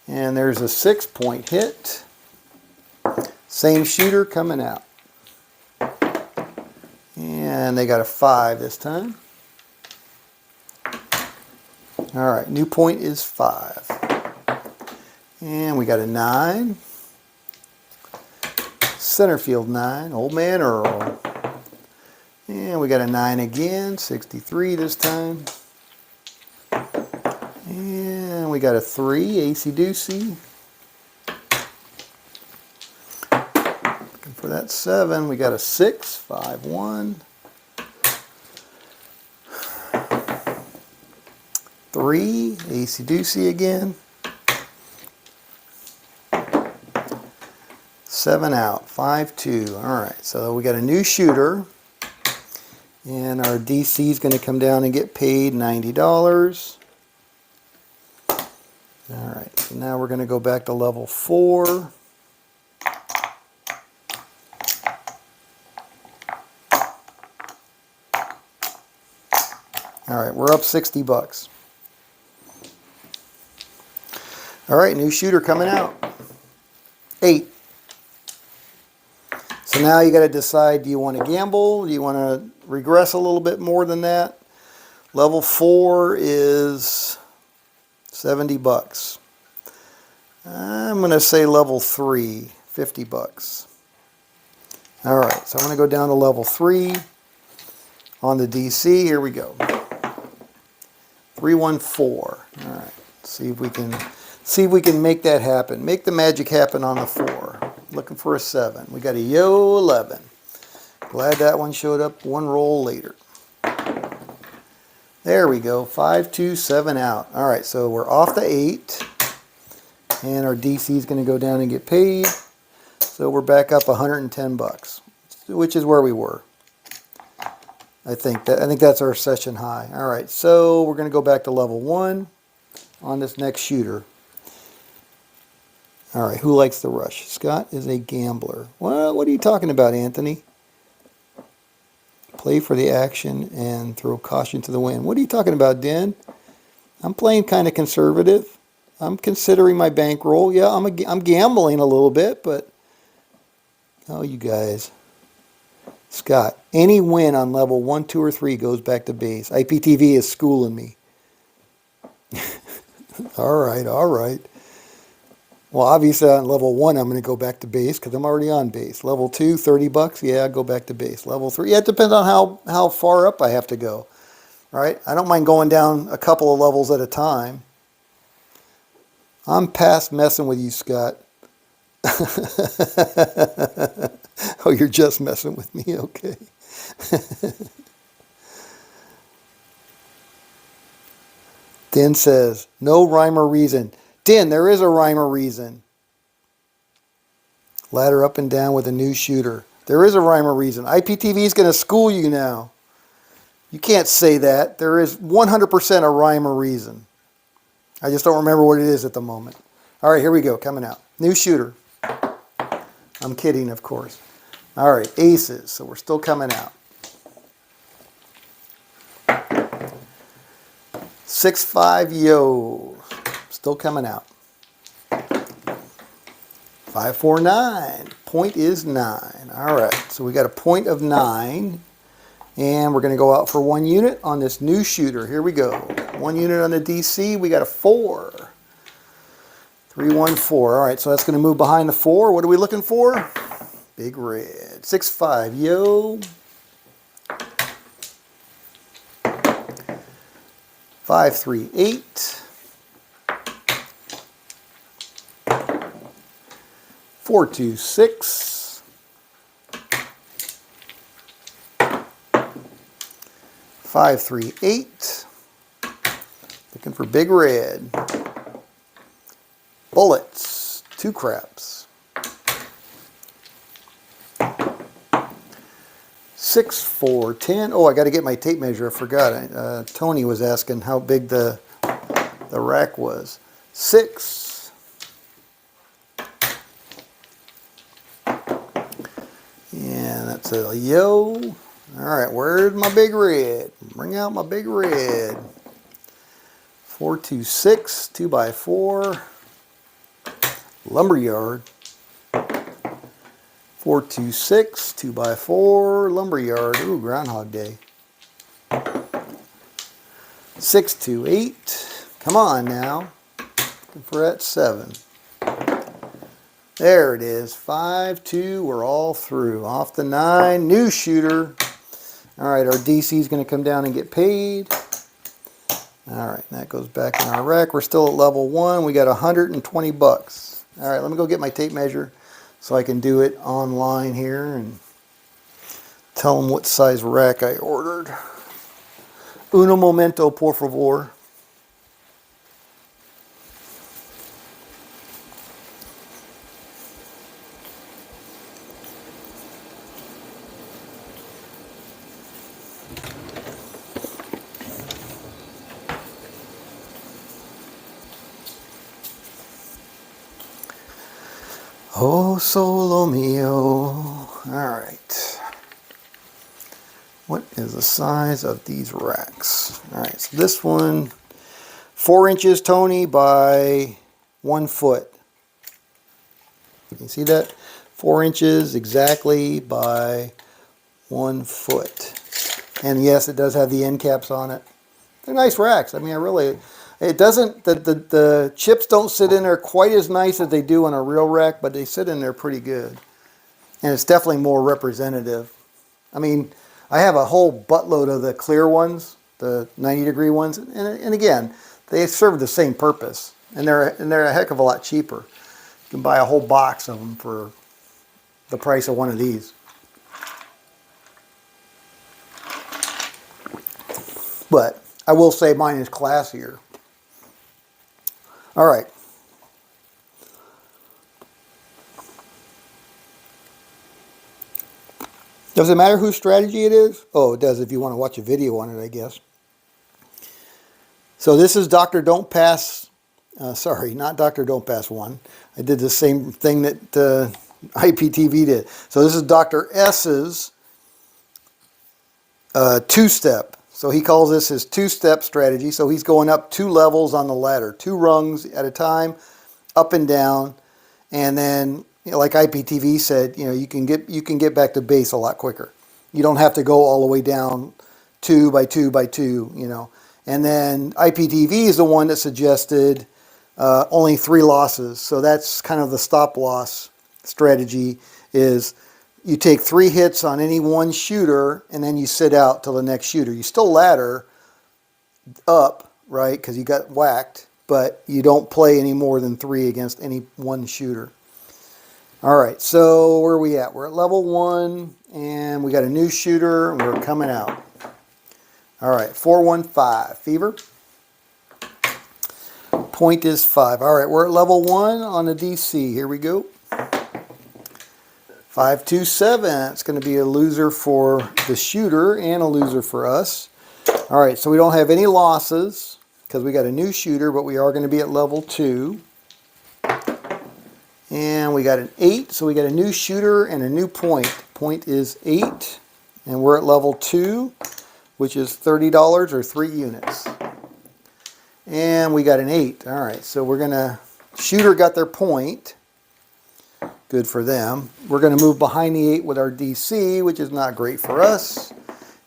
And there's a 6-point hit. Same shooter coming out. And they got a 5 this time. All right, new point is 5. And we got a 9. Center field 9, Old Man Earl. And we got a 9 again, 63 this time. And we got a 3, AC Doocy. Looking for that 7, we got a 6, 5, 1. 3, AC Doocy again. 7 out, 5, 2. All right, so we got a new shooter. And our DC is going to come down and get paid $90. Alright, so now we're going to go back to level 4. Alright, we're up 60 bucks. Alright, new shooter coming out. 8. So now you got to decide, do you want to gamble? Do you want to regress a little bit more than that? Level 4 is 70 bucks. I'm going to say level 3, 50 bucks. All right, so I'm going to go down to level 3 on the DC. Here we go. 314. All right, see if we can make that happen. Make the magic happen on the 4. Looking for a 7. We got a yo 11. Glad that one showed up one roll later. There we go. 5, 2, 7 out. All right, so we're off the 8. And our DC is going to go down and get paid. So we're back up 110 bucks, which is where we were. I think that's our session high. All right, so we're going to go back to level 1 on this next shooter. All right, who likes the rush? Scott is a gambler. Well, what are you talking about, Anthony? Play for the action and throw caution to the wind. What are you talking about, Dan? I'm playing kind of conservative. I'm considering my bankroll. Yeah, I'm gambling a little bit, but oh, you guys. Scott, any win on level 1, 2, or 3 goes back to base. IPTV is schooling me. All right, all right. Well, obviously on level 1, I'm going to go back to base because I'm already on base. Level 2, 30 bucks. Yeah, I'll go back to base. Level 3, yeah, it depends on how far up I have to go. All right, I don't mind going down a couple of levels at a time. I'm past messing with you, Scott. Oh, you're just messing with me, okay. Dan says, no rhyme or reason. Dan, there is a rhyme or reason. Ladder up and down with a new shooter. There is a rhyme or reason. IPTV is going to school you now. You can't say that. There is 100% a rhyme or reason. I just don't remember what it is at the moment. All right, here we go, coming out. New shooter. I'm kidding, of course. All right, aces, so we're still coming out. 6, 5, yo. Still coming out. 5, 4, 9. Point is 9. All right, so we got a point of 9. And we're going to go out for 1 unit on this new shooter. Here we go. 1 unit on the DC. We got a 4. 3, 1, 4. All right, so that's going to move behind the 4. What are we looking for? Big red. 6, 5, yo. 5, 3, 8. 4, 2, 6. 5, 3, 8. Looking for big red. Bullets. 2 craps. 6, 4, 10. Oh, I got to get my tape measure. I forgot. Tony was asking how big the rack was. 6. And that's a yo. All right, where's my big red? Bring out my big red. 4, 2, 6. 2 by 4. Lumberyard. 4, 2, 6. 2 by 4. Lumberyard. Ooh, Groundhog Day. 6, 2, 8. Come on now. Looking for that 7. There it is. 5, 2. We're all through. Off the 9. New shooter. All right, our DC is going to come down and get paid. All right, that goes back in our rack. We're still at level 1. We got 120 bucks. All right, let me go get my tape measure so I can do it online here and tell them what size rack I ordered. Uno momento, por favor. Oh, solo mio. All right. What is the size of these racks? All right, so this one, 4 inches, Tony, by 1 foot. You see that? 4 inches exactly by 1 foot. And yes, it does have the end caps on it. They're nice racks. I mean, it doesn't, the chips don't sit in there quite as nice as they do on a real rack, but they sit in there pretty good. And it's definitely more representative. I mean, I have a whole buttload of the clear ones, the 90-degree ones, and again, they serve the same purpose, and they're a heck of a lot cheaper. You can buy a whole box of them for the price of one of these. But I will say mine is classier. All right. Does it matter whose strategy it is? Oh, it does if you want to watch a video on it, I guess. So this is Dr. Don't Pass, sorry, not Dr. Don't Pass 1. I did the same thing that IPTV did. So this is Dr. S's two-step. So he calls this his two-step strategy. So he's going up 2 levels on the ladder, 2 rungs at a time, up and down, and then, you know, like IPTV said, you know, you can get back to base a lot quicker. You don't have to go all the way down 2 by 2 by 2, you know. And then IPTV is the one that suggested only 3 losses. So that's kind of the stop loss strategy. Is you take 3 hits on any one shooter and then you sit out till the next shooter. You still ladder up, right? Because you got whacked, but you don't play any more than 3 against any one shooter. All right, so where are we at? We're at level 1, and we got a new shooter, and we're coming out. All right, 415, Fever. Point is 5. All right, we're at level 1 on the DC. Here we go. 527. It's going to be a loser for the shooter and a loser for us. All right, so we don't have any losses because we got a new shooter, but we are going to be at level 2. And we got an 8, so we got a new shooter and a new point. Point is 8, and we're at level 2, which is $30 or 3 units. And we got an 8. All right, so we're gonna, shooter got their point. Good for them. We're gonna move behind the 8 with our DC, which is not great for us.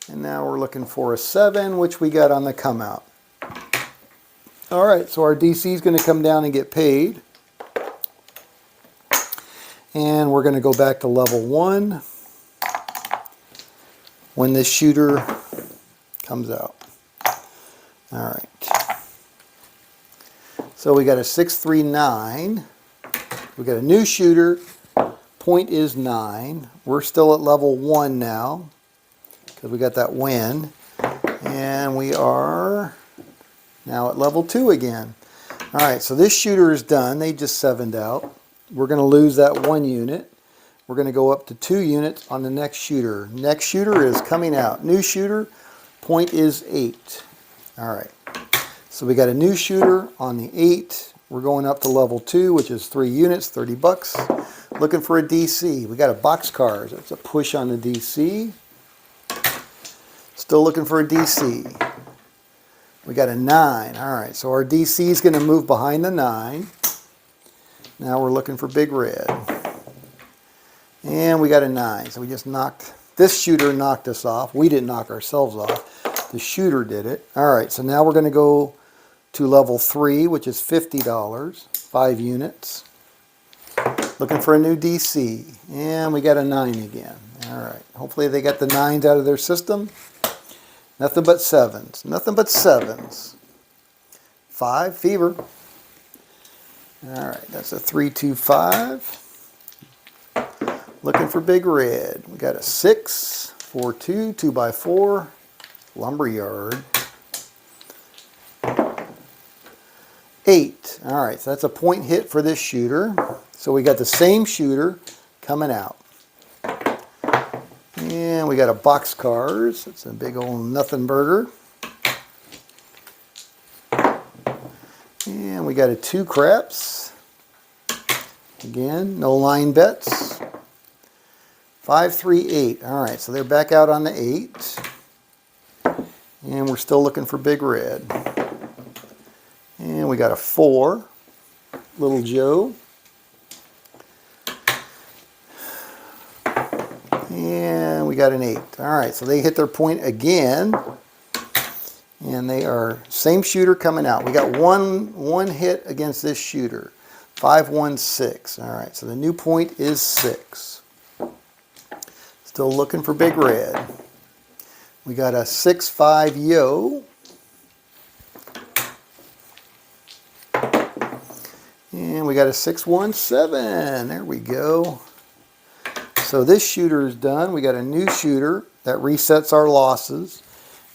And now we're looking for a 7, which we got on the come out. All right, so our DC is gonna come down and get paid. And we're going to go back to level 1 when this shooter comes out. All right. So we got a 639. We got a new shooter. Point is 9. We're still at level 1 now because we got that win. And we are now at level 2 again. All right, so this shooter is done. They just 7'd out. We're going to lose that 1 unit. We're going to go up to 2 units on the next shooter. Next shooter is coming out. New shooter, point is 8. All right. So we got a new shooter on the 8. We're going up to level 2, which is 3 units, 30 bucks. Looking for a DC. We got a boxcar. That's a push on the DC. Still looking for a DC. We got a 9. All right. So our DC is going to move behind the 9. Now we're looking for big red. And we got a 9. So we just knocked, this shooter knocked us off. We didn't knock ourselves off. The shooter did it. All right, so now we're going to go to level 3, which is $50, 5 units. Looking for a new DC. And we got a 9 again. All right, hopefully they got the 9s out of their system. Nothing but 7s. Nothing but 7s. 5, fever. All right, that's a 325. Looking for big red. We got a 6, 4-2, 2x4, lumberyard. 8. All right, so that's a point hit for this shooter. So we got the same shooter coming out. And we got a boxcars. That's a big old nothing burger. And we got a 2 craps. Again, no line bets. 5, 3, 8. All right, so they're back out on the 8. And we're still looking for big red. And we got a 4, Little Joe. And we got an 8. All right, so they hit their point again. And they are same shooter coming out. We got one hit against this shooter. 5, 1, 6. All right, so the new point is 6. Still looking for big red. We got a 6, 5 yo. And we got a 6, 1, 7. There we go. So this shooter is done. We got a new shooter that resets our losses.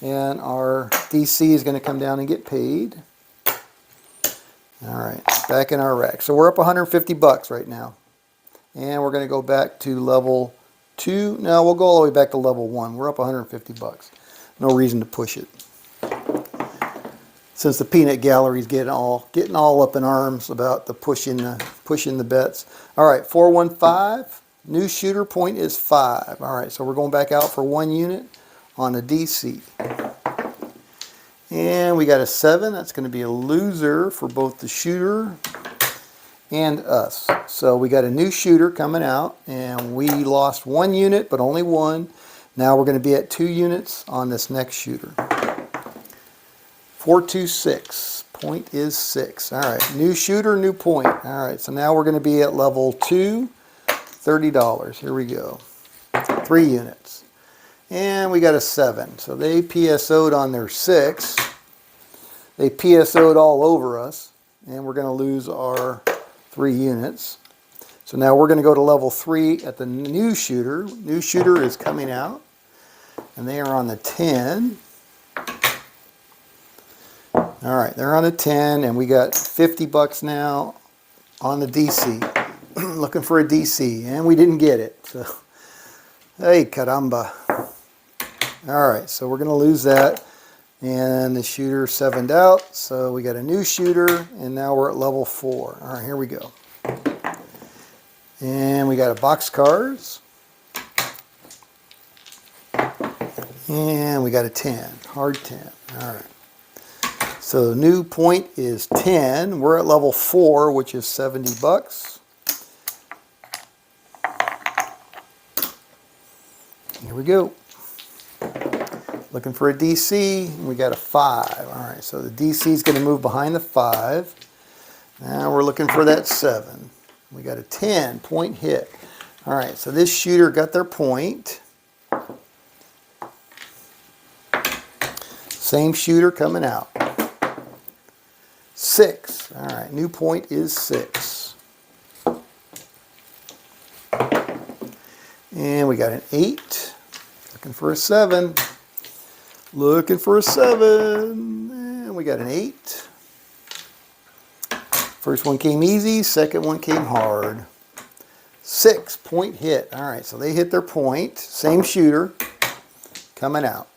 And our DC is going to come down and get paid. All right, back in our rack. So we're up 150 bucks right now. And we're going to go back to level 2. No, we'll go all the way back to level 1. We're up 150 bucks. No reason to push it. Since the peanut gallery's getting all up in arms about the pushing the bets. All right, 415. New shooter point is 5. All right, so we're going back out for 1 unit on the DC. And we got a 7. That's going to be a loser for both the shooter and us. So we got a new shooter coming out, and we lost 1 unit, but only 1. Now we're going to be at 2 units on this next shooter. 426. Point is 6. All right, new shooter, new point. All right, so now we're going to be at level 2, $30. Here we go. 3 units. And we got a 7. So they PSO'd on their 6. They PSO'd all over us. And we're going to lose our 3 units. So now we're going to go to level 3 at the new shooter. New shooter is coming out. And they are on the 10. All right, they're on the 10. And we got 50 bucks now on the DC. Looking for a DC. And we didn't get it. So, hey, caramba. All right, so we're going to lose that. And the shooter 7'd out. So we got a new shooter, and now we're at level 4. All right, here we go. And we got a boxcars. And we got a 10, hard 10. All right. So the new point is 10. We're at level 4, which is 70 bucks. Here we go. Looking for a DC. We got a 5. All right, so the DC is going to move behind the 5. Now we're looking for that 7. We got a 10 point hit. All right, so this shooter got their point. Same shooter coming out. 6. All right, new point is 6. And we got an 8. Looking for a 7. Looking for a 7. And we got an 8. First one came easy. Second one came hard. 6 point hit. All right, so they hit their point. Same shooter coming out.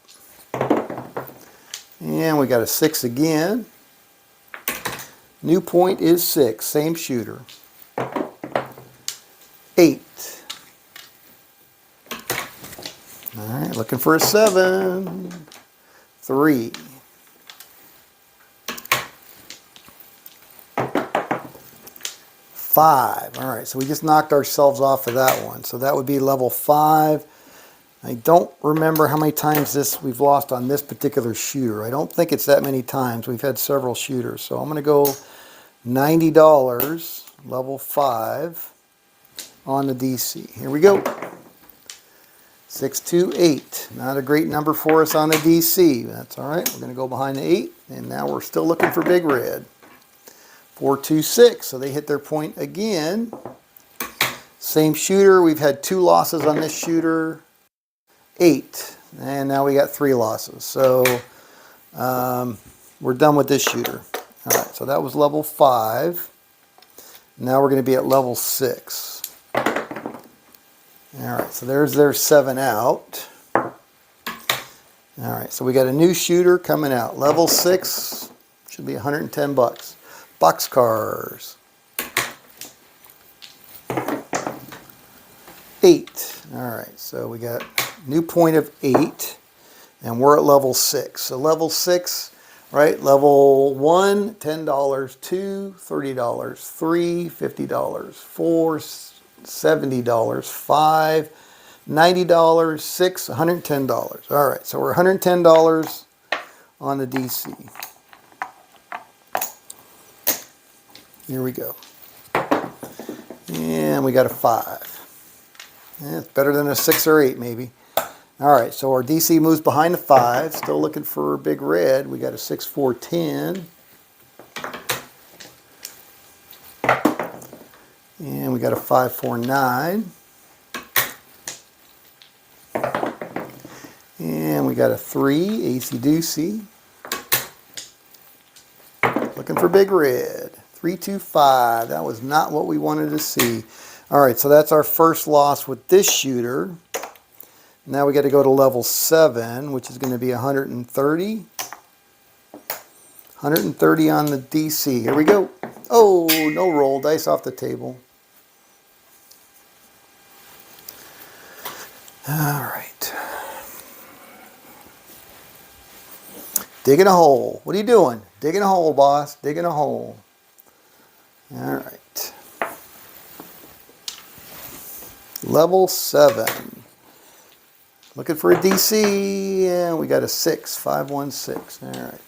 And we got a 6 again. New point is 6. Same shooter. 8. All right, looking for a 7. 3. 5. All right, so we just knocked ourselves off of that one. So that would be level 5. I don't remember how many times we've lost on this particular shooter. I don't think it's that many times. We've had several shooters. So I'm going to go $90, level 5 on the DC. Here we go. 628. Not a great number for us on the DC. That's all right. We're going to go behind the 8. And now we're still looking for big red. 426. So they hit their point again. Same shooter. We've had 2 losses on this shooter. 8. And now we got 3 losses. So we're done with this shooter. All right. So that was level 5. Now we're going to be at level 6. All right, so there's their 7 out. All right, so we got a new shooter coming out. Level 6, should be 110 bucks. Boxcars. 8. All right, so we got new point of 8, and we're at level 6. So level 6, right? Level 1, $10. 2, $30. 3, $50. 4, $70. 5, $90. 6, $110. All right, so we're $110 on the DC. Here we go. And we got a 5. Yeah, it's better than a 6 or 8 maybe. All right, so our DC moves behind the 5. Still looking for a big red. We got a 6, 4, 10. And we got a 5, 4, 9. And we got a 3, AC Doocy. Looking for big red. 3, 2, 5. That was not what we wanted to see. All right, so that's our first loss with this shooter. Now we got to go to level 7, which is going to be 130. 130 on the DC. Here we go. Oh, no roll. Dice off the table. All right. Digging a hole. What are you doing? Digging a hole, boss. Digging a hole. All right. Level 7. Looking for a DC, and we got a 6, 5, 1, 6. All right.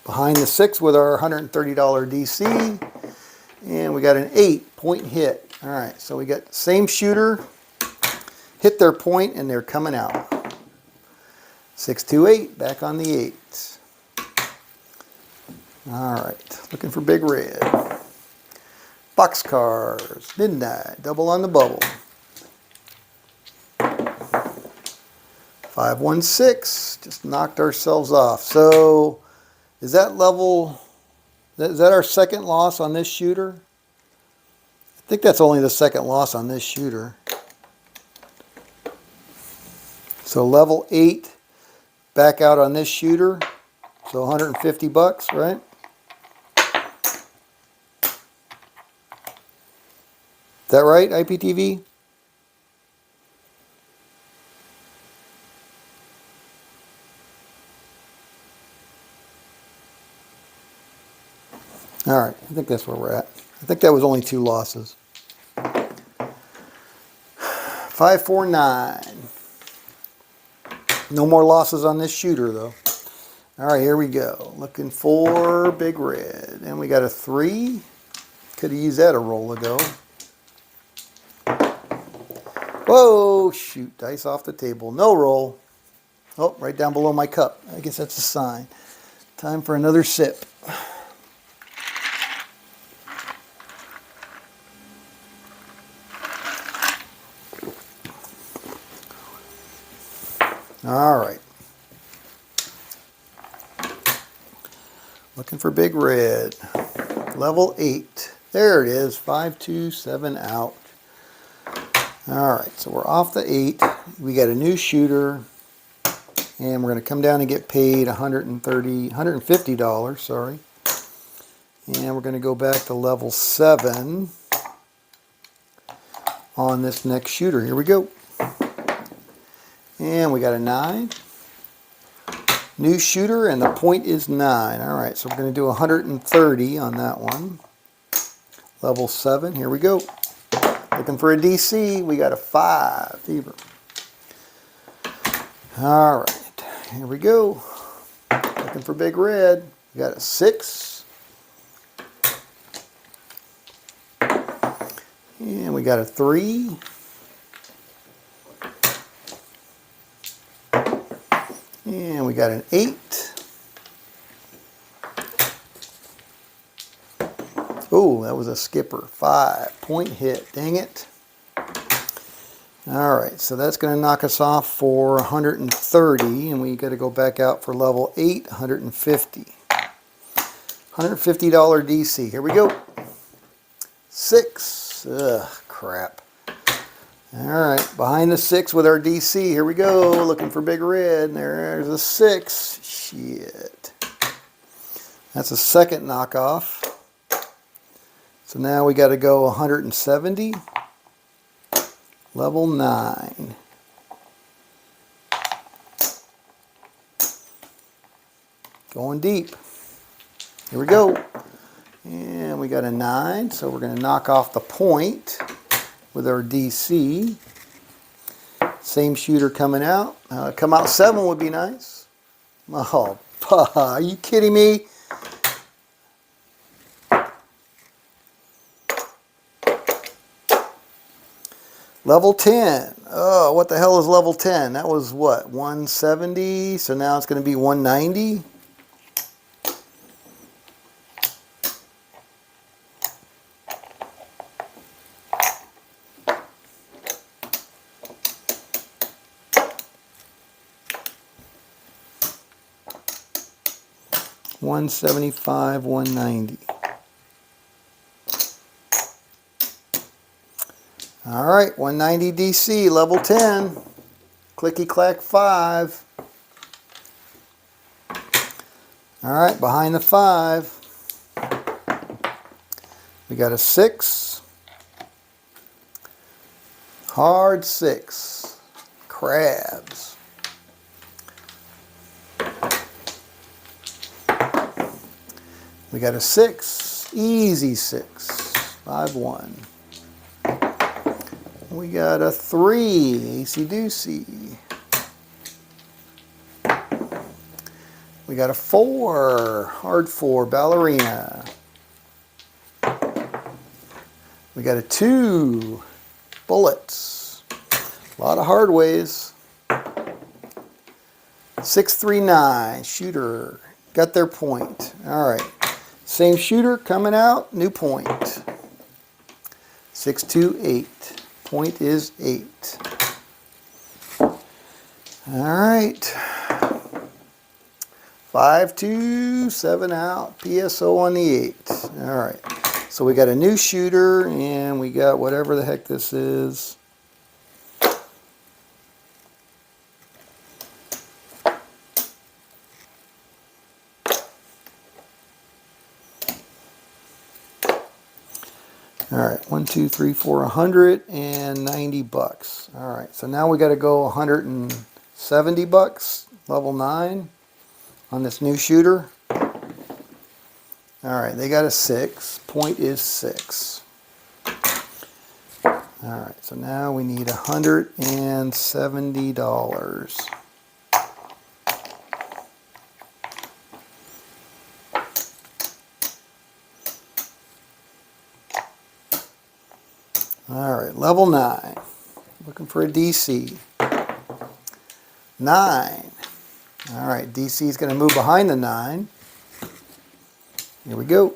Behind the 6 with our $130 DC, and we got an 8 point hit. All right, so we got same shooter, hit their point, and they're coming out. 6, 2, 8, back on the 8. All right, looking for big red. Boxcars, midnight, double on the bubble. 5, 1, 6, just knocked ourselves off. So is that level, is that our second loss on this shooter? I think that's only the second loss on this shooter. So level 8, back out on this shooter. So 150 bucks, right? Is that right, IPTV? All right, I think that's where we're at. I think that was only 2 losses. 5, 4, 9. No more losses on this shooter, though. All right, here we go. Looking for big red. And we got a 3. Could have used that a roll ago. Whoa, shoot. Dice off the table. No roll. Oh, right down below my cup. I guess that's a sign. Time for another sip. All right. Looking for big red. Level 8. There it is. 5, 2, 7 out. All right, so we're off the 8. We got a new shooter. And we're going to come down and get paid $150, sorry. And we're going to go back to level 7 on this next shooter. Here we go. And we got a 9. New shooter, and the point is 9. All right, so we're going to do 130 on that one. Level 7, here we go. Looking for a DC, we got a 5. Fever. All right, here we go. Looking for big red. We got a 6. And we got a 3. And we got an 8. Oh, that was a skipper. 5. Point hit. Dang it. All right, so that's going to knock us off for 130, and we got to go back out for level 8, 150. $150 DC. Here we go. 6. Ugh, crap. All right, behind the 6 with our DC. Here we go. Looking for big red. There's a 6. Shit. That's a second knockoff. So now we got to go 170. Level 9. Going deep. Here we go. And we got a 9, so we're going to knock off the point with our DC. Same shooter coming out. Come out 7 would be nice. Oh, are you kidding me? Level 10. Oh, what the hell is level 10? That was what, 170? So now it's going to be 190. $175, $190. All right, 190 DC, level 10. Clicky clack 5. All right, behind the 5. We got a 6. Hard 6. Crabs. We got a 6. Easy 6. 5-1. We got a 3, AC Doocy. We got a 4, hard 4, ballerina. We got a 2, bullets. A lot of hard ways. 639, shooter. Got their point. All right. Same shooter coming out, new point. 628. Point is 8. All right. 5-2, 7 out. PSO on the 8. All right. So we got a new shooter, and we got whatever the heck this is. All right, 1, 2, 3, 4, 190 bucks. All right, so now we got to go 170 bucks, level 9, on this new shooter. All right, they got a 6. Point is 6. All right, so now we need $170. All right, level 9. Looking for a DC. 9. All right, DC is going to move behind the 9. Here we go.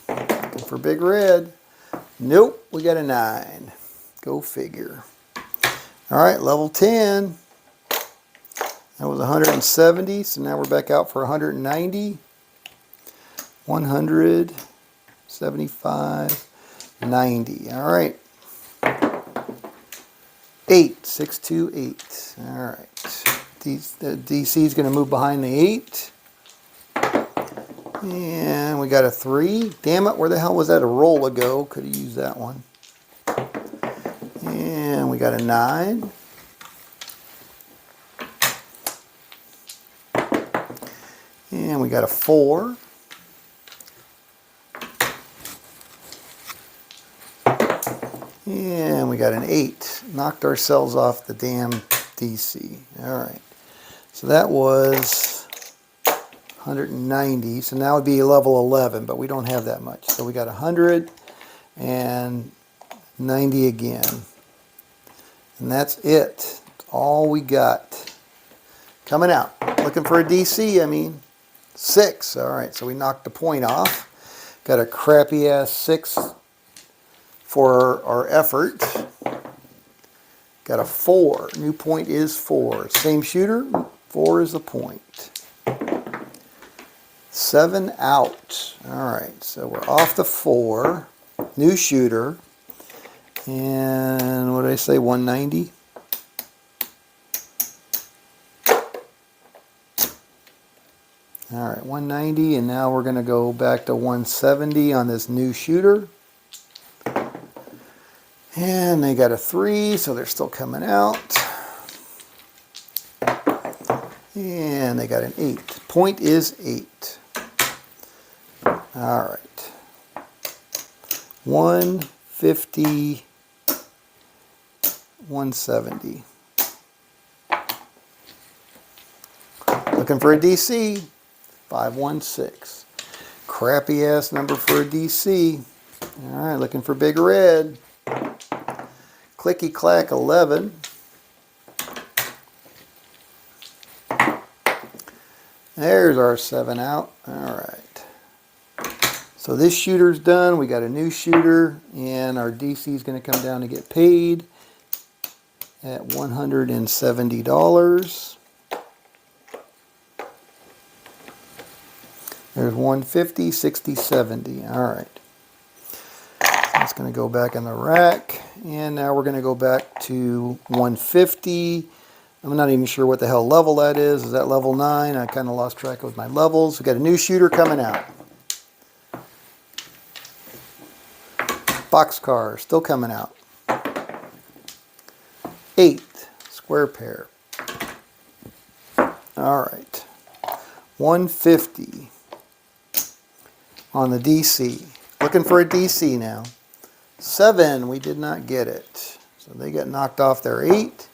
Looking for big red. Nope, we got a 9. Go figure. All right, level 10. That was 170, so now we're back out for 190. 100, 75, 90. All right. 8, 6, 2, 8. All right. The DC is going to move behind the 8. And we got a 3. Damn it, where the hell was that a roll ago? Could have used that one. And we got a 9. And we got a 4. And we got an 8. Knocked ourselves off the damn DC. All right. So that was 190. So now it would be level 11, but we don't have that much. So we got 100 and 90 again. And that's it. That's all we got. coming out. Looking for a DC, I mean. 6. All right, so we knocked the point off. Got a crappy ass 6 for our effort. Got a 4. New point is 4. Same shooter, 4 is the point. 7 out. All right, so we're off the 4. New shooter. And what did I say, 190? All right, 190, and now we're going to go back to 170 on this new shooter. And they got a 3, so they're still coming out. And they got an 8. Point is 8. All right. 150, 170. Looking for a DC. 516. Crappy ass number for a DC. All right, looking for big red. Clicky clack 11. There's our 7 out. All right. So this shooter's done. We got a new shooter, and our DC is going to come down to get paid at $170. There's 150, 60, 70. All right. It's going to go back in the rack. And now we're going to go back to 150. I'm not even sure what the hell level that is. Is that level 9? I kind of lost track of my levels. We got a new shooter coming out. Boxcar still coming out. 8. Square pair. All right. 150. On the DC. Looking for a DC now. 7, we did not get it. So they got knocked off their 8.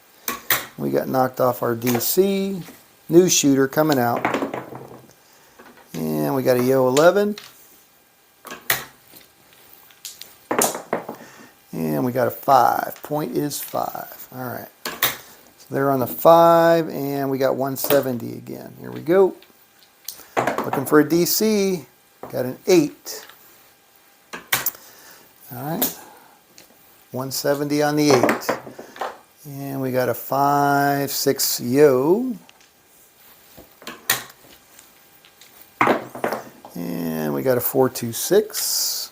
We got knocked off our DC. New shooter coming out. And we got a Yo 11. And we got a 5. Point is 5. All right. So they're on the 5, and we got 170 again. Here we go. Looking for a DC. Got an 8. All right. 170 on the 8. And we got a 5, 6 Yo. And we got a 426.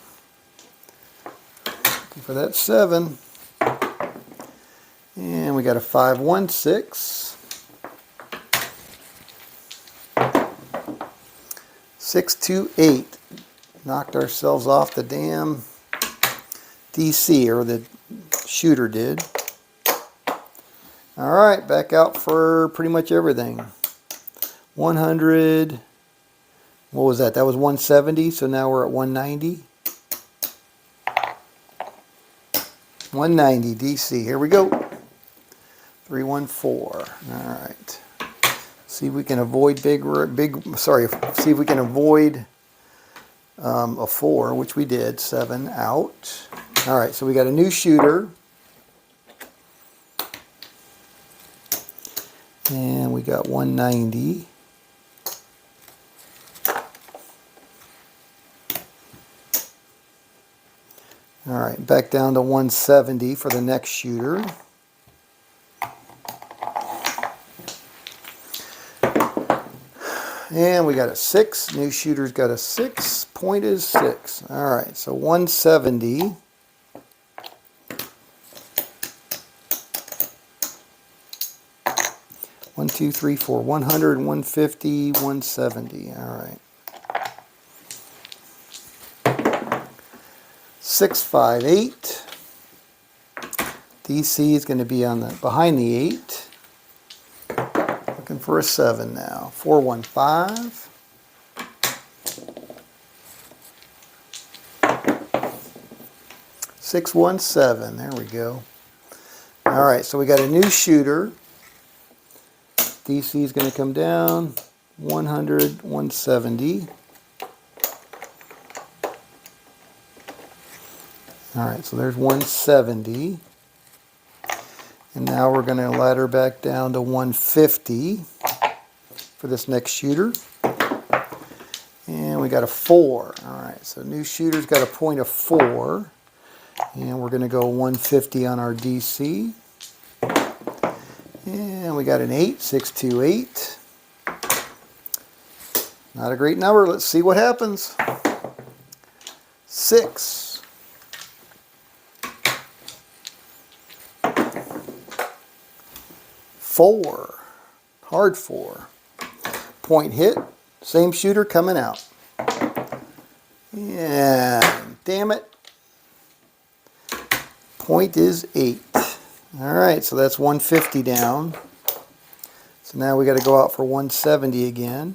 Looking for that 7. And we got a 516. 628. Knocked ourselves off the damn DC, or the shooter did. All right, back out for pretty much everything. 100. What was that? That was 170, so now we're at 190. 190 DC. Here we go. 314. All right. See if we can avoid see if we can avoid a 4, which we did. 7 out. All right, so we got a new shooter. And we got 190. All right, back down to 170 for the next shooter. And we got a 6. New shooter's got a 6. Point is 6. All right, so 170. One, two, three, four. 100, 150, 170. All right. 658. DC is going to be on the behind the 8. Looking for a 7 now. 415. 617. There we go. All right, so we got a new shooter. DC is going to come down. 100, 170. All right, so there's 170. And now we're going to ladder back down to 150. for this next shooter. And we got a 4. All right, so new shooter's got a point of 4. And we're going to go 150 on our DC. And we got an 8, 628. Not a great number. Let's see what happens. 6. 4. Hard 4. Point hit. Same shooter coming out. And damn it. Point is 8. Alright, so that's 150 down. So now we got to go out for 170 again.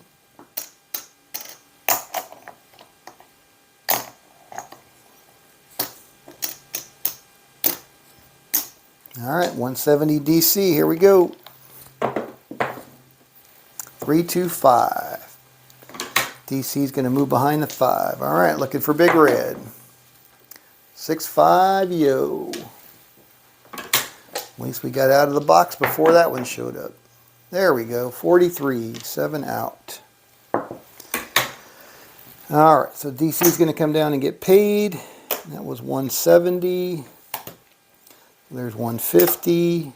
Alright, 170 DC. Here we go. 325. DC is going to move behind the 5. Alright, looking for big red. 6-5, yo. At least we got out of the box before that one showed up. There we go, 43, 7 out. Alright, so DC is going to come down and get paid. That was 170. There's 150.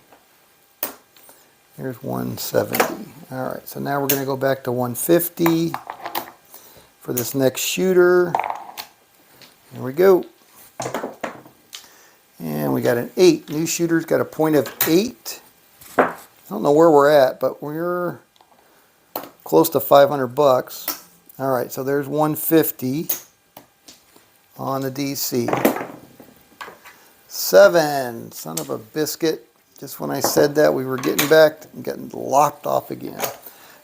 There's 170. Alright, so now we're going to go back to 150 for this next shooter. Here we go. And we got an 8. New shooter's got a point of 8. I don't know where we're at, but we're close to 500 bucks. Alright, so there's 150 on the DC. 7. Son of a biscuit. Just when I said that, we were getting back and getting locked off again.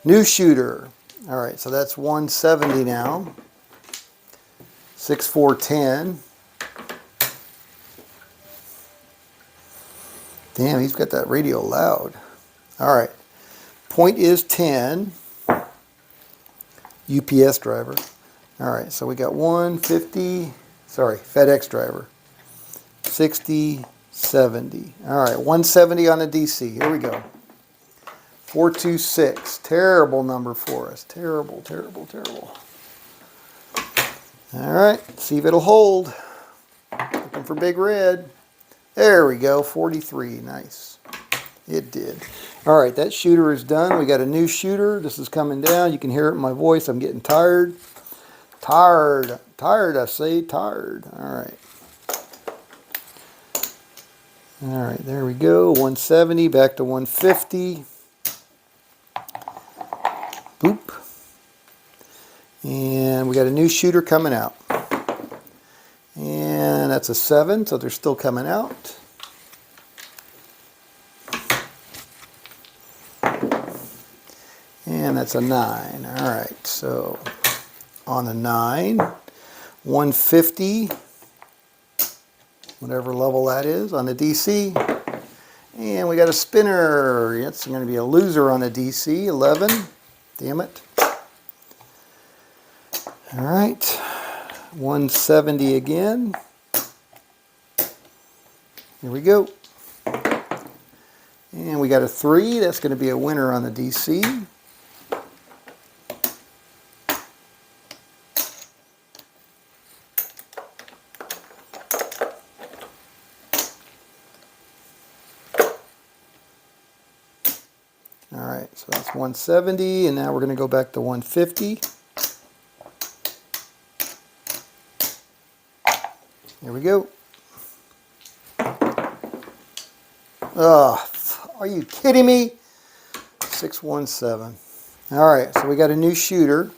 New shooter. Alright, so that's 170 now. 6, 4, 10. Damn, he's got that radio loud. Alright. Point is 10. UPS driver. Alright, so we got 150. Sorry, FedEx driver. 60, 70. Alright, 170 on the DC. Here we go. 426. Terrible number for us. Terrible, terrible, terrible. Alright, see if it'll hold. Looking for big red. There we go, 43. Nice. It did. Alright, that shooter is done. We got a new shooter. This is coming down. You can hear it in my voice. I'm getting tired. Tired. Tired, I say. Tired. Alright. Alright, there we go. 170 back to 150. Boop. And we got a new shooter coming out. And that's a 7, so they're still coming out. And that's a 9. Alright, so on the 9, 150, whatever level that is, on the DC. And we got a spinner. It's going to be a loser on the DC, 11. Damn it. Alright, 170 again. Here we go. And we got a 3. That's going to be a winner on the DC. Alright, so that's 170, and now we're going to go back to 150. Here we go. Are you kidding me? 617. Alright, so we got a new shooter.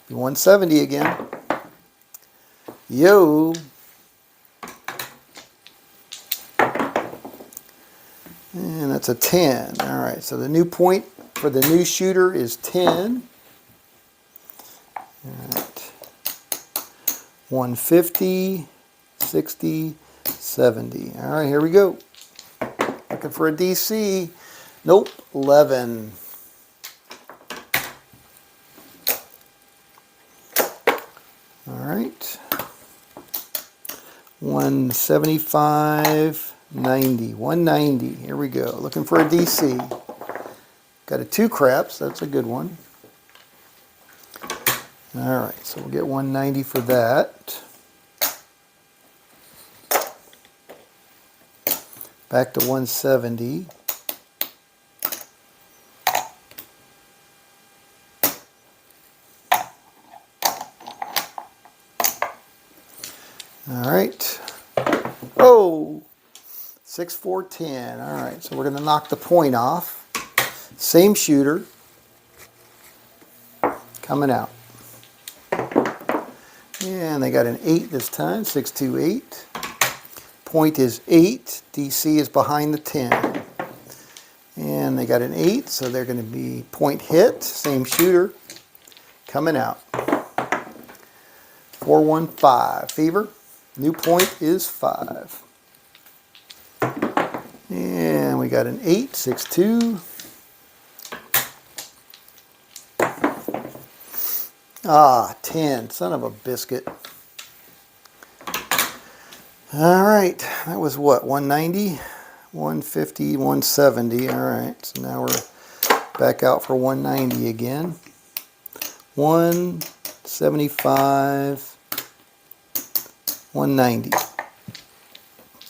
170 again. Yo. And that's a 10. Alright, so the new point for the new shooter is 10. Alright. 150, 60, 70. Alright, here we go. Looking for a DC. Nope, 11. Alright. 175, 90. 190. Here we go. Looking for a DC. Got a 2 craps. That's a good one. All right, so we'll get 190 for that. Back to 170. All right. Oh, 6, 4, 10. All right, so we're going to knock the point off. Same shooter. Coming out. And they got an 8 this time, 6, 2, 8. Point is 8. DC is behind the 10. And they got an 8, so they're going to be point hit. Same shooter. Coming out. 4, 1, 5. Fever. New point is 5. And we got an 8, 6, 2. Ah, 10. Son of a biscuit. All right. That was what? 190, 150, 170. All right. So now we're back out for 190 again. 175, 190.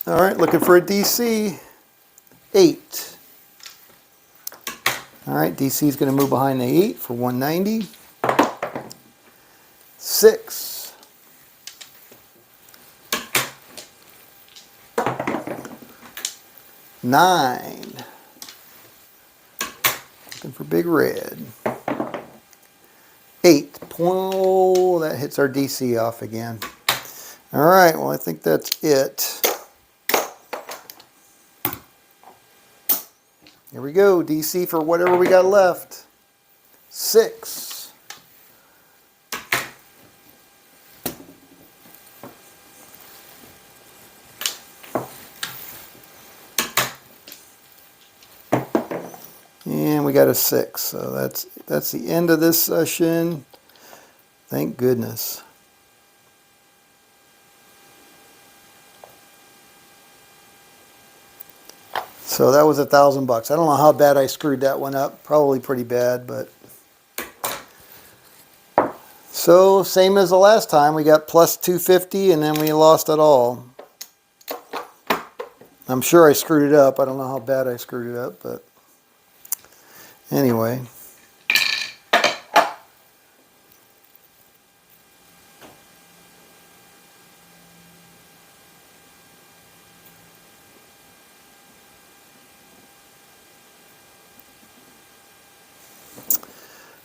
All right. Looking for a DC. 8. All right. DC is going to move behind the 8 for 190. 6. 9. Looking for big red. 8. Oh, that hits our DC off again. All right, well, I think that's it. Here we go, DC for whatever we got left. 6. And we got a 6, so that's the end of this session. Thank goodness. So that was $1,000. I don't know how bad I screwed that one up. Probably pretty bad, but so same as the last time. We got plus 250, and then we lost it all. I'm sure I screwed it up. I don't know how bad I screwed it up, but anyway.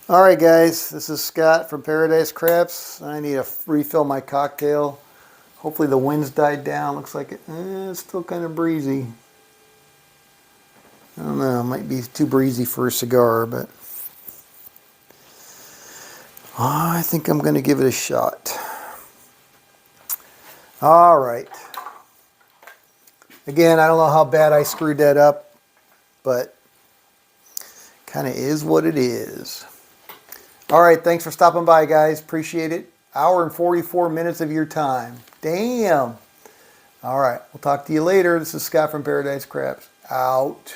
Alright guys, this is Scott from Paradise Craps. I need to refill my cocktail. Hopefully the wind's died down. Looks like it's still kind of breezy. I don't know, it might be too breezy for a cigar, but I think I'm going to give it a shot. Alright. Again, I don't know how bad I screwed that up, but kind of is what it is. Alright, thanks for stopping by, guys. Appreciate it. Hour and 44 minutes of your time. Damn. Alright, we'll talk to you later. This is Scott from Paradise Craps. Out.